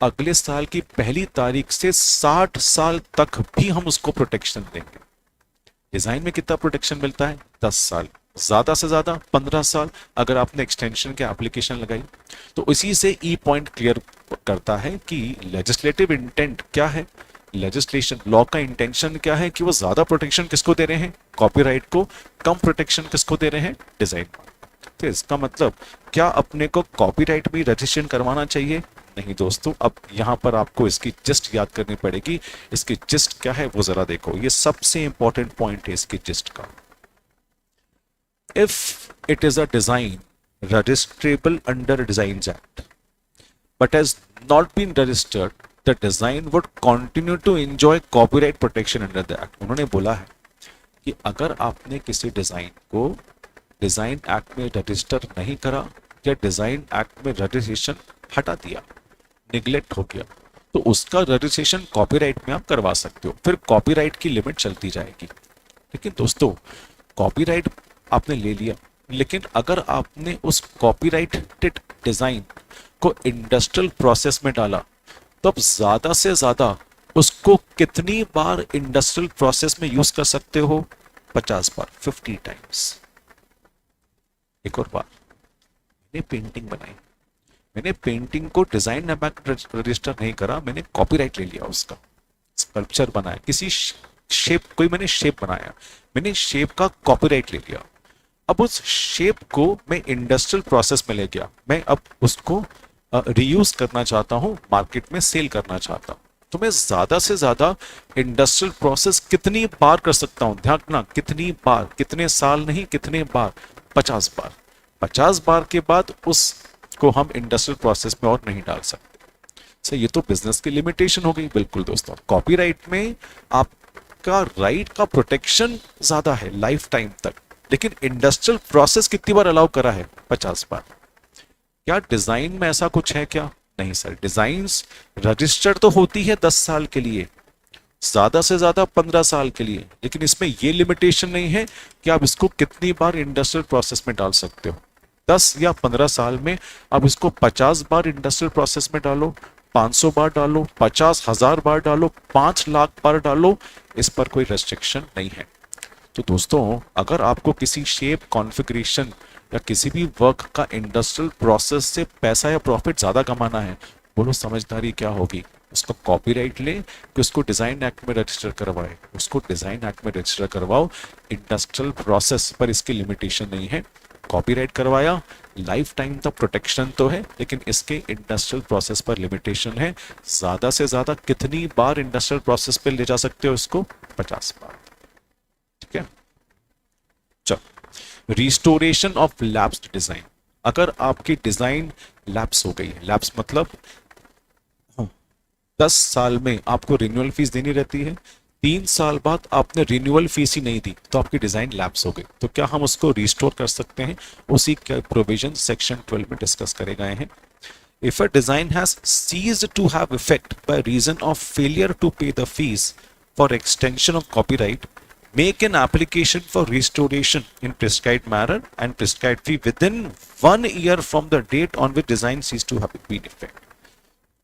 अगले साल की पहली तारीख से 60 साल तक भी हम उसको प्रोटेक्शन देंगे. डिजाइन में कितना प्रोटेक्शन मिलता है? 10 साल. ज्यादा से ज्यादा 15 साल अगर आपने एक्सटेंशन की एप्लीकेशन लगाई. तो इसी से ई पॉइंट क्लियर करता है कि लेजिस्लेटिव इंटेंट क्या है, लेजिस्लेशन लॉ का इंटेंशन क्या है कि वो ज्यादा प्रोटेक्शन किसको दे रहे हैं? कॉपीराइट को. कम प्रोटेक्शन किसको दे रहे हैं? डिजाइन. तो इसका मतलब क्या अपने को कॉपीराइट भी रजिस्ट्रेशन करवाना चाहिए? नहीं दोस्तों. अब यहां पर आपको इसकी जिस्ट याद करनी पड़ेगी. इसकी जिस्ट क्या है वो जरा देखो, ये सबसे इंपॉर्टेंट पॉइंट है इसकी जिस्ट का. If it is a design registrable under designs act but has not been registered, the design would continue to enjoy copyright protection under the act. उन्होंने बोला है कि अगर आपने किसी डिजाइन को डिजाइन एक्ट में रजिस्टर नहीं करा या डिजाइन एक्ट में रजिस्ट्रेशन हटा दिया, निगलेक्ट हो गया, तो उसका रजिस्ट्रेशन कॉपीराइट में आप करवा सकते हो. फिर कॉपीराइट की लिमिट चलती जाएगी. लेकिन दोस्तों कॉपीराइट आपने ले लिया, लेकिन अगर आपने उस कॉपीराइटेड डिजाइन को इंडस्ट्रियल प्रोसेस में डाला तो अब ज्यादा से ज्यादा उसको कितनी बार इंडस्ट्रियल प्रोसेस में यूज कर सकते हो? 50 बार, 50 टाइम्स. एक और बार, मैंने पेंटिंग बनाई, मैंने पेंटिंग को डिजाइन रजिस्टर नहीं करा, मैंने कॉपीराइट ले लिया उसका। स्कल्पचर बनाया, किसी शेप, कोई मैंने शेप बनाया, मैंने शेप का कॉपीराइट ले लिया। अब उस शेप को मैं इंडस्ट्रियल प्रोसेस में ले गया, मैं अब उसको रीयूज करना चाहता हूं, मार्केट में सेल करना चाहता हूं। तो मैं ज्यादा से ज्यादा इंडस्ट्रियल प्रोसेस कितनी बार कर सकता हूं, ध्यान रखना, कितनी बार, कितने साल नहीं, कितने बार, 50 बार। 50 बार के बाद उसको हम इंडस्ट्रियल प्रोसेस में और नहीं डाल सकते। सो ये तो बिजनेस की लिमिटेशन हो गई। बिल्कुल दोस्तों, कॉपीराइट में आपका राइट का प्रोटेक्शन ज्यादा है लाइफ टाइम तक, लेकिन इंडस्ट्रियल प्रोसेस कितनी बार अलाउ करा है? 50 बार। क्या डिजाइन में ऐसा कुछ है क्या? नहीं सर, डिजाइन्स रजिस्टर्ड तो होती है 10 साल के लिए, ज्यादा से ज्यादा 15 साल के लिए, लेकिन इसमें ये लिमिटेशन नहीं है कि आप इसको कितनी बार इंडस्ट्रियल प्रोसेस में डाल सकते हो। 10 या 15 साल में आप इसको 50 बार इंडस्ट्रियल प्रोसेस में डालो, 500 बार डालो, 50,000 बार डालो, 5 लाख बार डालो, इस पर कोई रेस्ट्रिक्शन नहीं है। तो दोस्तों, अगर आपको किसी शेप, कॉन्फ़िगरेशन या किसी भी वर्क का इंडस्ट्रियल प्रोसेस से पैसा या प्रॉफिट ज्यादा कमाना है, बोलो समझदारी क्या होगी? उसका कॉपीराइट ले कि उसको डिजाइन एक्ट में रजिस्टर करवाए, उसको डिजाइन एक्ट में रजिस्टर करवाओ। इंडस्ट्रियल प्रोसेस पर इसकी लिमिटेशन नहीं है। कॉपीराइट करवाया, लाइफ टाइम तक प्रोटेक्शन तो है, लेकिन इसके इंडस्ट्रियल प्रोसेस पर लिमिटेशन है। ज्यादा से ज्यादा कितनी बार इंडस्ट्रियल प्रोसेस पे ले जा सकते हो इसको? 50 बार। ठीक है, चलो, रिस्टोरेशन ऑफ लैप्स्ड डिजाइन। अगर आपकी डिजाइन लैप्स हो गई है, लैप्स मतलब 10 साल में आपको रिन्यूअल फीस देनी रहती है, 3 साल बाद आपने रिन्यूअल फीस ही नहीं दी तो आपकी डिजाइन लैप्स हो गई, तो क्या हम उसको रिस्टोर कर सकते हैं? उसी के प्रोविजन सेक्शन 12 में डिस्कस करे गए हैं। If a design has ceased to have effect by reason of failure to pay the fees for extension of copyright, make an application for restoration in prescribed manner and prescribed fee within 1 year from the date on which design ceased to have been effect.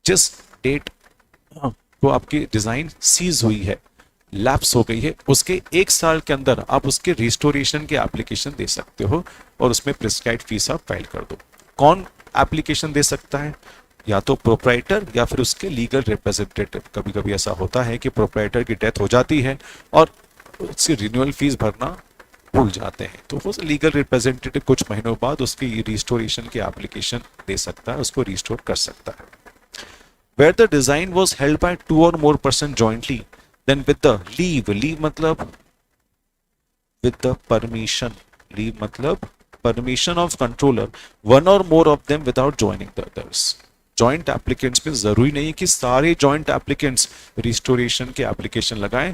जिस date को आपकी design seize हुई है, lapse हो गई है, उसके 1 साल के अंदर आप उसके रिस्टोरेशन के एप्लीकेशन दे सकते हो और उसमें प्रिस्क्राइब्ड फीस आप फाइल कर दो। कौन एप्लीकेशन दे सकता है? या तो प्रोप्राइटर या फिर उसके लीगल रिप्रेजेंटेटिव। कभी कभी ऐसा होता है कि प्रोप्राइटर की डेथ हो जाती है और उसकी रिन्यूअल फीस भरना भूल जाते हैं, तो वो लीगल रिप्रेजेंटेटिव कुछ महीनों बाद उसकी रिस्टोरेशन की एप्लीकेशन दे सकता है, उसको रिस्टोर कर सकता है। Where the design was held by 2 or more person jointly, then with the leave मतलब with the permission, leave मतलब permission of controller, one or more of them without joining the others. Joint applicants में जरूरी नहीं कि सारे joint applicants restoration के application लगाएं,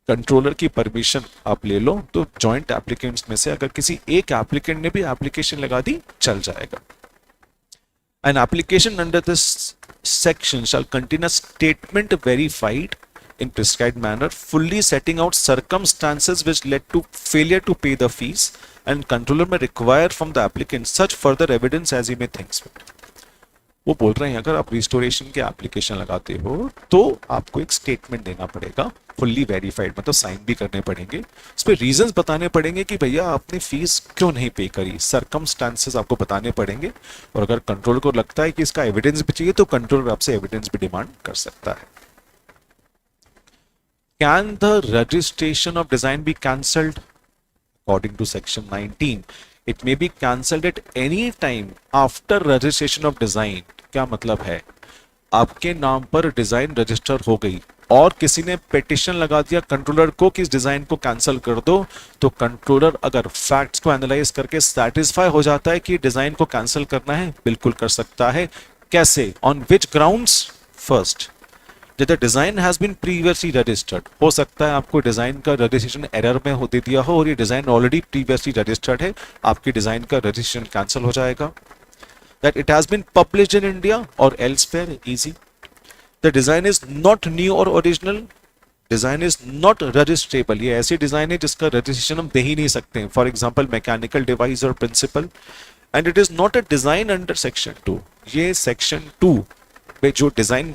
controller की परमिशन आप ले लो, तो जॉइंट एप्लीकेंट्स में से अगर किसी एक एप्लीकेंट ने भी एप्लीकेशन लगा दी चल जाएगा। An application under this section shall contain a statement verified in prescribed manner, fully setting out circumstances which led to failure to pay the fees, and controller may require from the applicant such further evidence as he may think fit. वो बोल रहे हैं अगर आप restoration के application लगाते हो तो आपको एक स्टेटमेंट देना पड़ेगा, फुल्ली वेरीफाइड, मतलब साइन भी करने पड़ेंगे, उस पर रीजंस बताने पड़ेंगे कि भैया आपने फीस क्यों नहीं पे करी, सर्कमस्टांसेस आपको बताने पड़ेंगे। और अगर कंट्रोल को लगता है कि इसका एविडेंस भी चाहिए तो कंट्रोल आपसे एविडेंस भी डिमांड कर सकता है। Can the registration of design be cancelled? According to section 19 it may be cancelled at any time after registration of design। क्या मतलब है? आपके नाम पर डिजाइन रजिस्टर हो गई और किसी ने पिटिशन लगा दिया कंट्रोलर को कि इस डिजाइन को कैंसिल कर दो, तो कंट्रोलर अगर फैक्ट्स को एनालाइज करके सेटिस्फाई हो जाता है कि डिजाइन को कैंसिल करना है, बिल्कुल कर सकता है। कैसे? On which grounds? First, the design has been previously registered. हो सकता है आपको डिजाइन का रजिस्ट्रेशन एरर में हो दे दिया हो और ये डिजाइन ऑलरेडी प्रीवियसली रजिस्टर्ड है, आपकी डिजाइन का रजिस्ट्रेशन कैंसिल हो जाएगा। That it has been published in India और elsewhere, easy. The design is not new और original, design is not registrable, ये ऐसी डिजाइन है जिसका रजिस्ट्रेशन हम दे ही नहीं सकते, फॉर एग्जाम्पल मैकेनिकल डिवाइस और principle. And it is not a design under section 2, ये सेक्शन 2 पे जो डिजाइन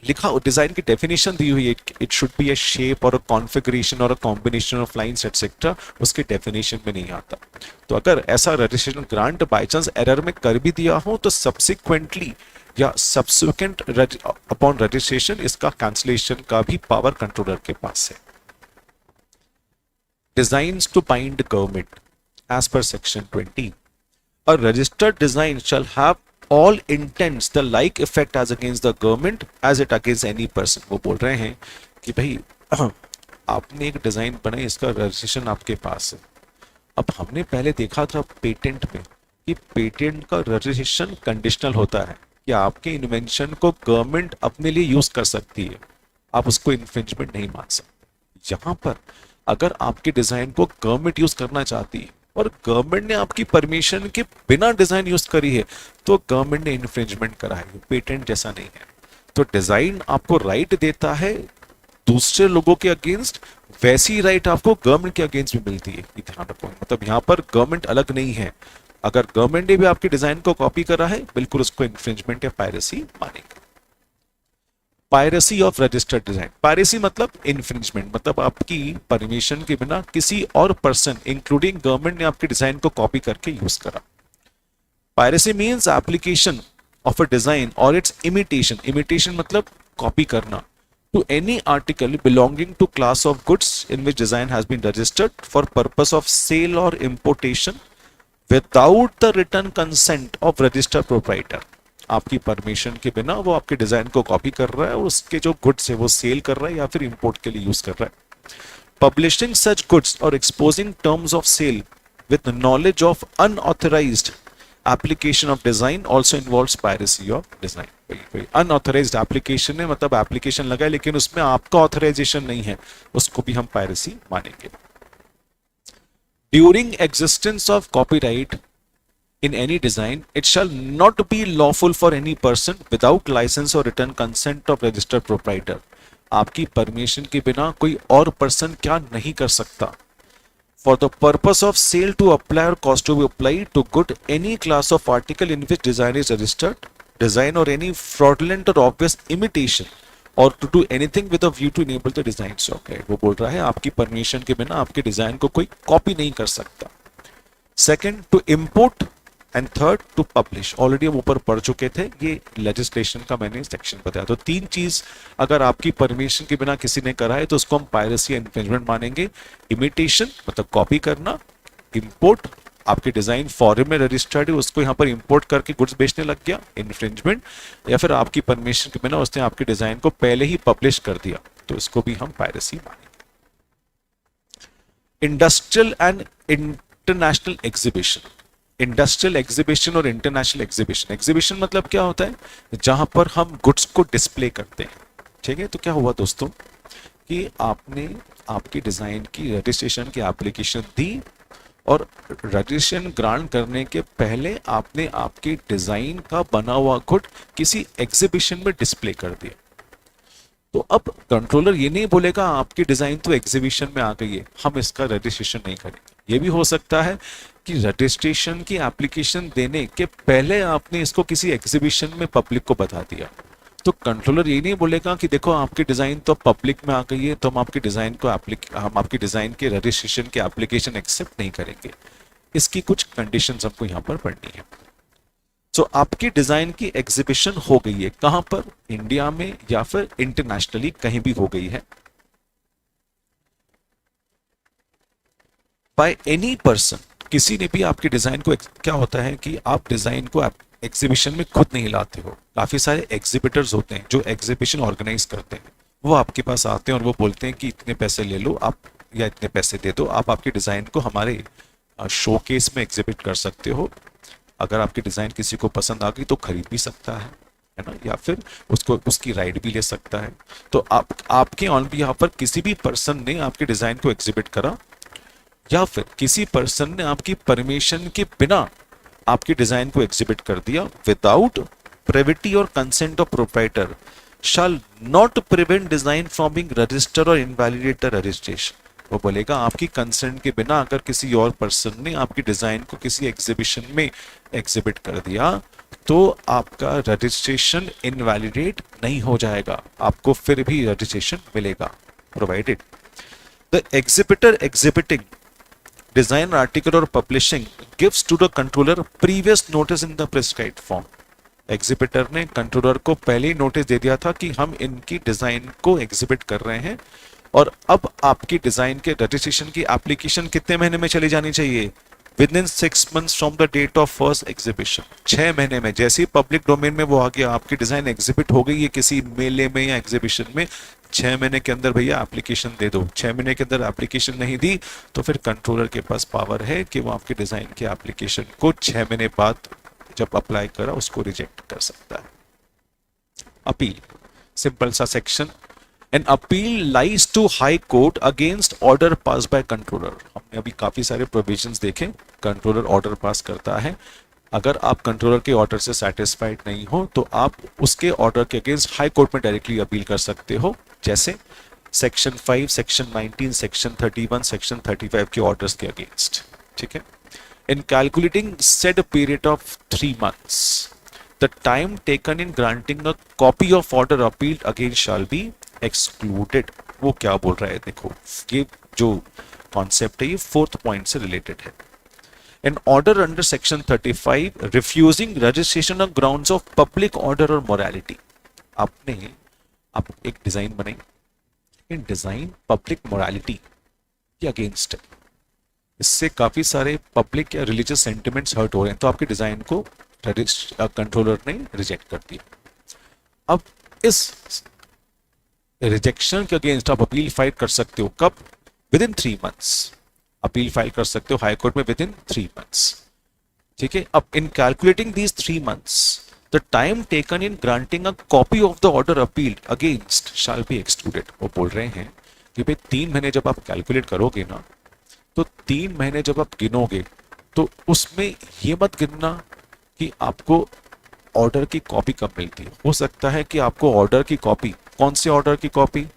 लिखा डिजाइन की डेफिनेशन दी हुई है, it should be a shape और अ कॉन्फ़िगरेशन और a combination of lines etcetera, उसके डेफिनेशन में नहीं आता। तो अगर ऐसा registration grant by chance error में कर भी दिया हो तो सब्सिक्वेंटली या सब्सिक्वेंट अपॉन रजिस्ट्रेशन इसका कैंसिलेशन का भी पावर कंट्रोलर के पास है। Designs to bind government as per section 20. A registered design shall have all intents the like effect as against the government as it against any person। वो बोल रहे हैं कि भाई आपने एक डिजाइन बनाई, इसका रजिस्ट्रेशन आपके पास है। अब हमने पहले देखा था पेटेंट में कि पेटेंट का रजिस्ट्रेशन कंडीशनल होता है कि आपके इन्वेंशन को गवर्नमेंट अपने लिए यूज कर सकती है, आप उसको इन्फ्रिंजमेंट नहीं मान सकते। यहां पर अगर आपके डिजाइन को गवर्नमेंट यूज करना चाहती है और गवर्नमेंट ने आपकी परमिशन के बिना डिजाइन यूज करी है तो गवर्नमेंट ने इन्फ्रिंजमेंट करा है, पेटेंट जैसा नहीं है। तो डिजाइन आपको राइट देता है दूसरे लोगों के अगेंस्ट, वैसी राइट आपको गवर्नमेंट के अगेंस्ट भी मिलती है, ये ध्यान रखो। मतलब यहाँ पर गवर्नमेंट अलग नहीं है, अगर गवर्नमेंट ने भी आपके डिजाइन को कॉपी करा है बिल्कुल उसको इन्फ्रिंजमेंट या पायरेसी मानेंगे। Piracy of registered design, piracy मतलब इन्फ्रिंजमेंट, मतलब आपकी परमिशन के बिना किसी और पर्सन इंक्लूडिंग गवर्नमेंट ने आपके डिजाइन को कॉपी करके यूज करा। Piracy means application of a design और इट्स इमिटेशन, इमिटेशन मतलब कॉपी करना, to any article belonging to class of goods in which design has been registered for purpose of sale or importation without the written consent of registered proprietor। आपकी permission के बिना वो आपके design को copy कर रहा है और उसके जो गुड्स है वो सेल कर रहा है या फिर इंपोर्ट के लिए यूज कर रहा है। Publishing such goods or exposing terms of sale with knowledge of unauthorised application of design also involves piracy of design. कोई अनऑथराइज्ड एप्लीकेशन है, मतलब एप्लीकेशन लगा है लेकिन उसमें आपका ऑथराइजेशन नहीं है, उसको भी हम पायरेसी मानेंगे। During existence of copyright in any design it shall not be lawful for any person without license or written consent of registered proprietor। आपकी परमिशन के बिना कोई और पर्सन क्या नहीं कर सकता। For the purpose of sale to apply or cost to be applied to good any class of article in which design is registered, design or any fraudulent or obvious imitation or to do anything with a view to enable the design software। वो बोल रहा है आपकी permission के बिना आपके design को कोई कॉपी नहीं कर सकता। Second, to import and third to publish. Already हम ऊपर पढ़ चुके थे, ये लेजिस्लेशन का मैंने सेक्शन बताया। तो तीन चीज अगर आपकी परमिशन के बिना किसी ने करा है तो उसको हम पायरेसी या इन्फ्रिंजमेंट मानेंगे। इमिटेशन मतलब कॉपी करना, इंपोर्ट आपके डिजाइन फॉरेन में रजिस्टर्ड है उसको यहाँ पर इंपोर्ट करके गुड्स बेचने लग गया, इन्फ्रिंजमेंट, या फिर आपकी परमिशन के बिना उसने आपके डिजाइन को पहले ही पब्लिश कर दिया तो इसको भी हम पायरेसी मानेंगे। Industrial and international exhibition, industrial exhibition और इंटरनेशनल एग्जीबिशन। एग्जीबिशन मतलब क्या होता है, जहां पर हम गुड्स को डिस्प्ले करते हैं। ठीक है, तो क्या हुआ दोस्तों कि आपने आपकी डिजाइन की रजिस्ट्रेशन की एप्लीकेशन दी और रजिस्ट्रेशन ग्रांट करने के पहले आपने आपकी डिजाइन का बना हुआ गुड किसी एग्जीबिशन में डिस्प्ले कर दिया। तो अब कंट्रोलर ये नहीं बोलेगा आपकी डिजाइन तो एग्जीबिशन में आ गई है, हम इसका रजिस्ट्रेशन नहीं करेंगे। ये भी हो सकता है कि रजिस्ट्रेशन की एप्लीकेशन देने के पहले आपने इसको किसी एग्जीबिशन में पब्लिक को बता दिया, तो कंट्रोलर ये नहीं बोलेगा कि देखो आपकी डिजाइन तो पब्लिक में आ गई है तो हम आपकी डिजाइन के रजिस्ट्रेशन के एप्लीकेशन एक्सेप्ट नहीं करेंगे। इसकी कुछ कंडीशंस हमको यहाँ पर पढ़नी है। तो आपकी डिजाइन की एग्जीबिशन हो गई है, कहां पर, इंडिया में या फिर इंटरनेशनली कहीं भी हो गई है। बाय एनी पर्सन, किसी ने भी आपके डिजाइन को, क्या होता है कि आप डिजाइन को एग्जीबिशन में खुद नहीं लाते हो, काफी सारे एग्जिबिटर्स होते हैं जो एग्जीबिशन ऑर्गेनाइज करते हैं, वो आपके पास आते हैं और वो बोलते हैं कि इतने पैसे ले लो आप या इतने पैसे दे दो, आप आपके डिजाइन को हमारे शोकेस में एग्जिबिट कर सकते हो। अगर आपकी डिजाइन किसी को पसंद आ गई तो खरीद भी सकता है ना, या फिर उसकी राइड भी ले सकता है। तो आपके ऑन भी यहाँ पर किसी भी पर्सन ने आपके डिजाइन को एग्जिबिट करा या फिर किसी पर्सन ने आपकी परमिशन के बिना आपके डिजाइन को एग्जिबिट कर दिया विदाउट प्रिविटी और consent of proprietor shall not prevent design from being registered और इनवैलिडेट द रजिस्ट्रेशन। वो बोलेगा आपकी कंसेंट के बिना अगर किसी और पर्सन ने आपकी डिजाइन को किसी एग्जीबिशन में एग्जिबिट कर दिया तो आपका रजिस्ट्रेशन इनवैलिडेट नहीं हो जाएगा, आपको फिर भी रजिस्ट्रेशन मिलेगा, provided the exhibitor exhibiting design article or publishing gives to the controller previous notice in the prescribed form. Exhibitor ने कंट्रोलर को पहले ही नोटिस दे दिया था कि हम इनकी डिजाइन को एग्जिबिट कर रहे हैं, और अब आपकी डिजाइन के रजिस्ट्रेशन की एप्लीकेशन कितने महीने में चली जानी चाहिए? With in 6 months from the date of first exhibition. 6 महीने में जैसे ही पब्लिक डोमेन में वो आ गया, आपकी डिजाइन एग्जिबिट हो गई है किसी मेले में या एग्जीबिशन में, 6 महीने के अंदर भैया एप्लीकेशन दे दो। 6 महीने के अंदर एप्लीकेशन नहीं दी तो फिर कंट्रोलर के पास पावर है कि वो आपकी डिजाइन के एप्लीकेशन को 6 महीने बाद जब अप्लाई करा उसको रिजेक्ट कर सकता है। अपील, सिंपल सा section, an appeal lies to high court against order pass by controller. हमने अभी काफी सारे प्रोविजंस देखे, कंट्रोलर ऑर्डर पास करता है, अगर आप कंट्रोलर के ऑर्डर से सेटिस्फाइड नहीं हो तो आप उसके ऑर्डर के अगेंस्ट हाई कोर्ट में डायरेक्टली अपील कर सकते हो, जैसे सेक्शन 5, सेक्शन 19, सेक्शन 31, सेक्शन 35 के ऑर्डर्स के अगेंस्ट। ठीक है। इन calculating said period of 3 months, the time taken in granting a copy of order appealed against shall be excluded. वो क्या बोल रहा है देखो, ये जो कॉन्सेप्ट है ये 4th पॉइंट से रिलेटेड है। An order under section 35 refusing registration on grounds of public order or morality। आप एक डिजाइन बनाई, लेकिन डिजाइन पब्लिक मोरालिटी के अगेंस्ट है, इससे काफी सारे पब्लिक या रिलीजियस सेंटिमेंट्स हर्ट हो रहे हैं, तो आपके डिजाइन को कंट्रोलर ने रिजेक्ट कर दिया। अब इस रिजेक्शन के अगेंस्ट आप अपील फाइल कर सकते हो, कब? With in 3 months appeal file कर सकते हो हाई कोर्ट में विद इन 3 months। ठीक है। अब इन calculating these 3 months, the time taken in granting a copy of the order appealed against shall be excluded. वो बोल रहे हैं कि भाई 3 महीने जब आप कैलकुलेट करोगे ना, तो 3 महीने जब आप गिनोगे तो उसमें ये मत गिनना कि आपको ऑर्डर की कॉपी कब मिलती है। हो सकता है कि आपको ऑर्डर की कॉपी, कौन से ऑर्डर की कॉपी?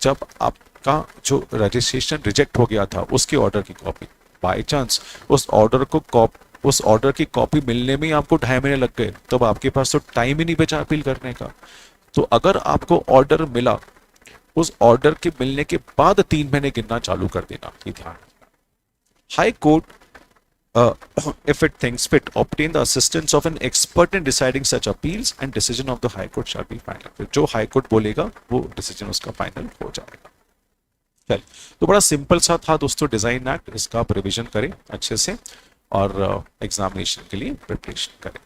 जब आपका जो रजिस्ट्रेशन रिजेक्ट हो गया था उसके ऑर्डर की कॉपी। बाय चांस उस ऑर्डर की कॉपी मिलने में ही आपको 2.5 महीने लग गए, तब आपके पास तो टाइम ही नहीं बचा अपील करने का। तो अगर आपको ऑर्डर मिला, उस ऑर्डर के मिलने के बाद 3 महीने गिनना चालू कर देना, ये ध्यान रखना। High court if it thinks fit, obtain the assistance of an expert in deciding such appeals and decision of the High Court shall be final। जो हाई कोर्ट बोलेगा वो डिसीजन उसका फाइनल हो जाएगा। चल, तो बड़ा सिंपल सा था दोस्तों डिजाइन एक्ट, इसका आप रिवीजन करें अच्छे से और एग्जामिनेशन के लिए प्रिपरेशन करें।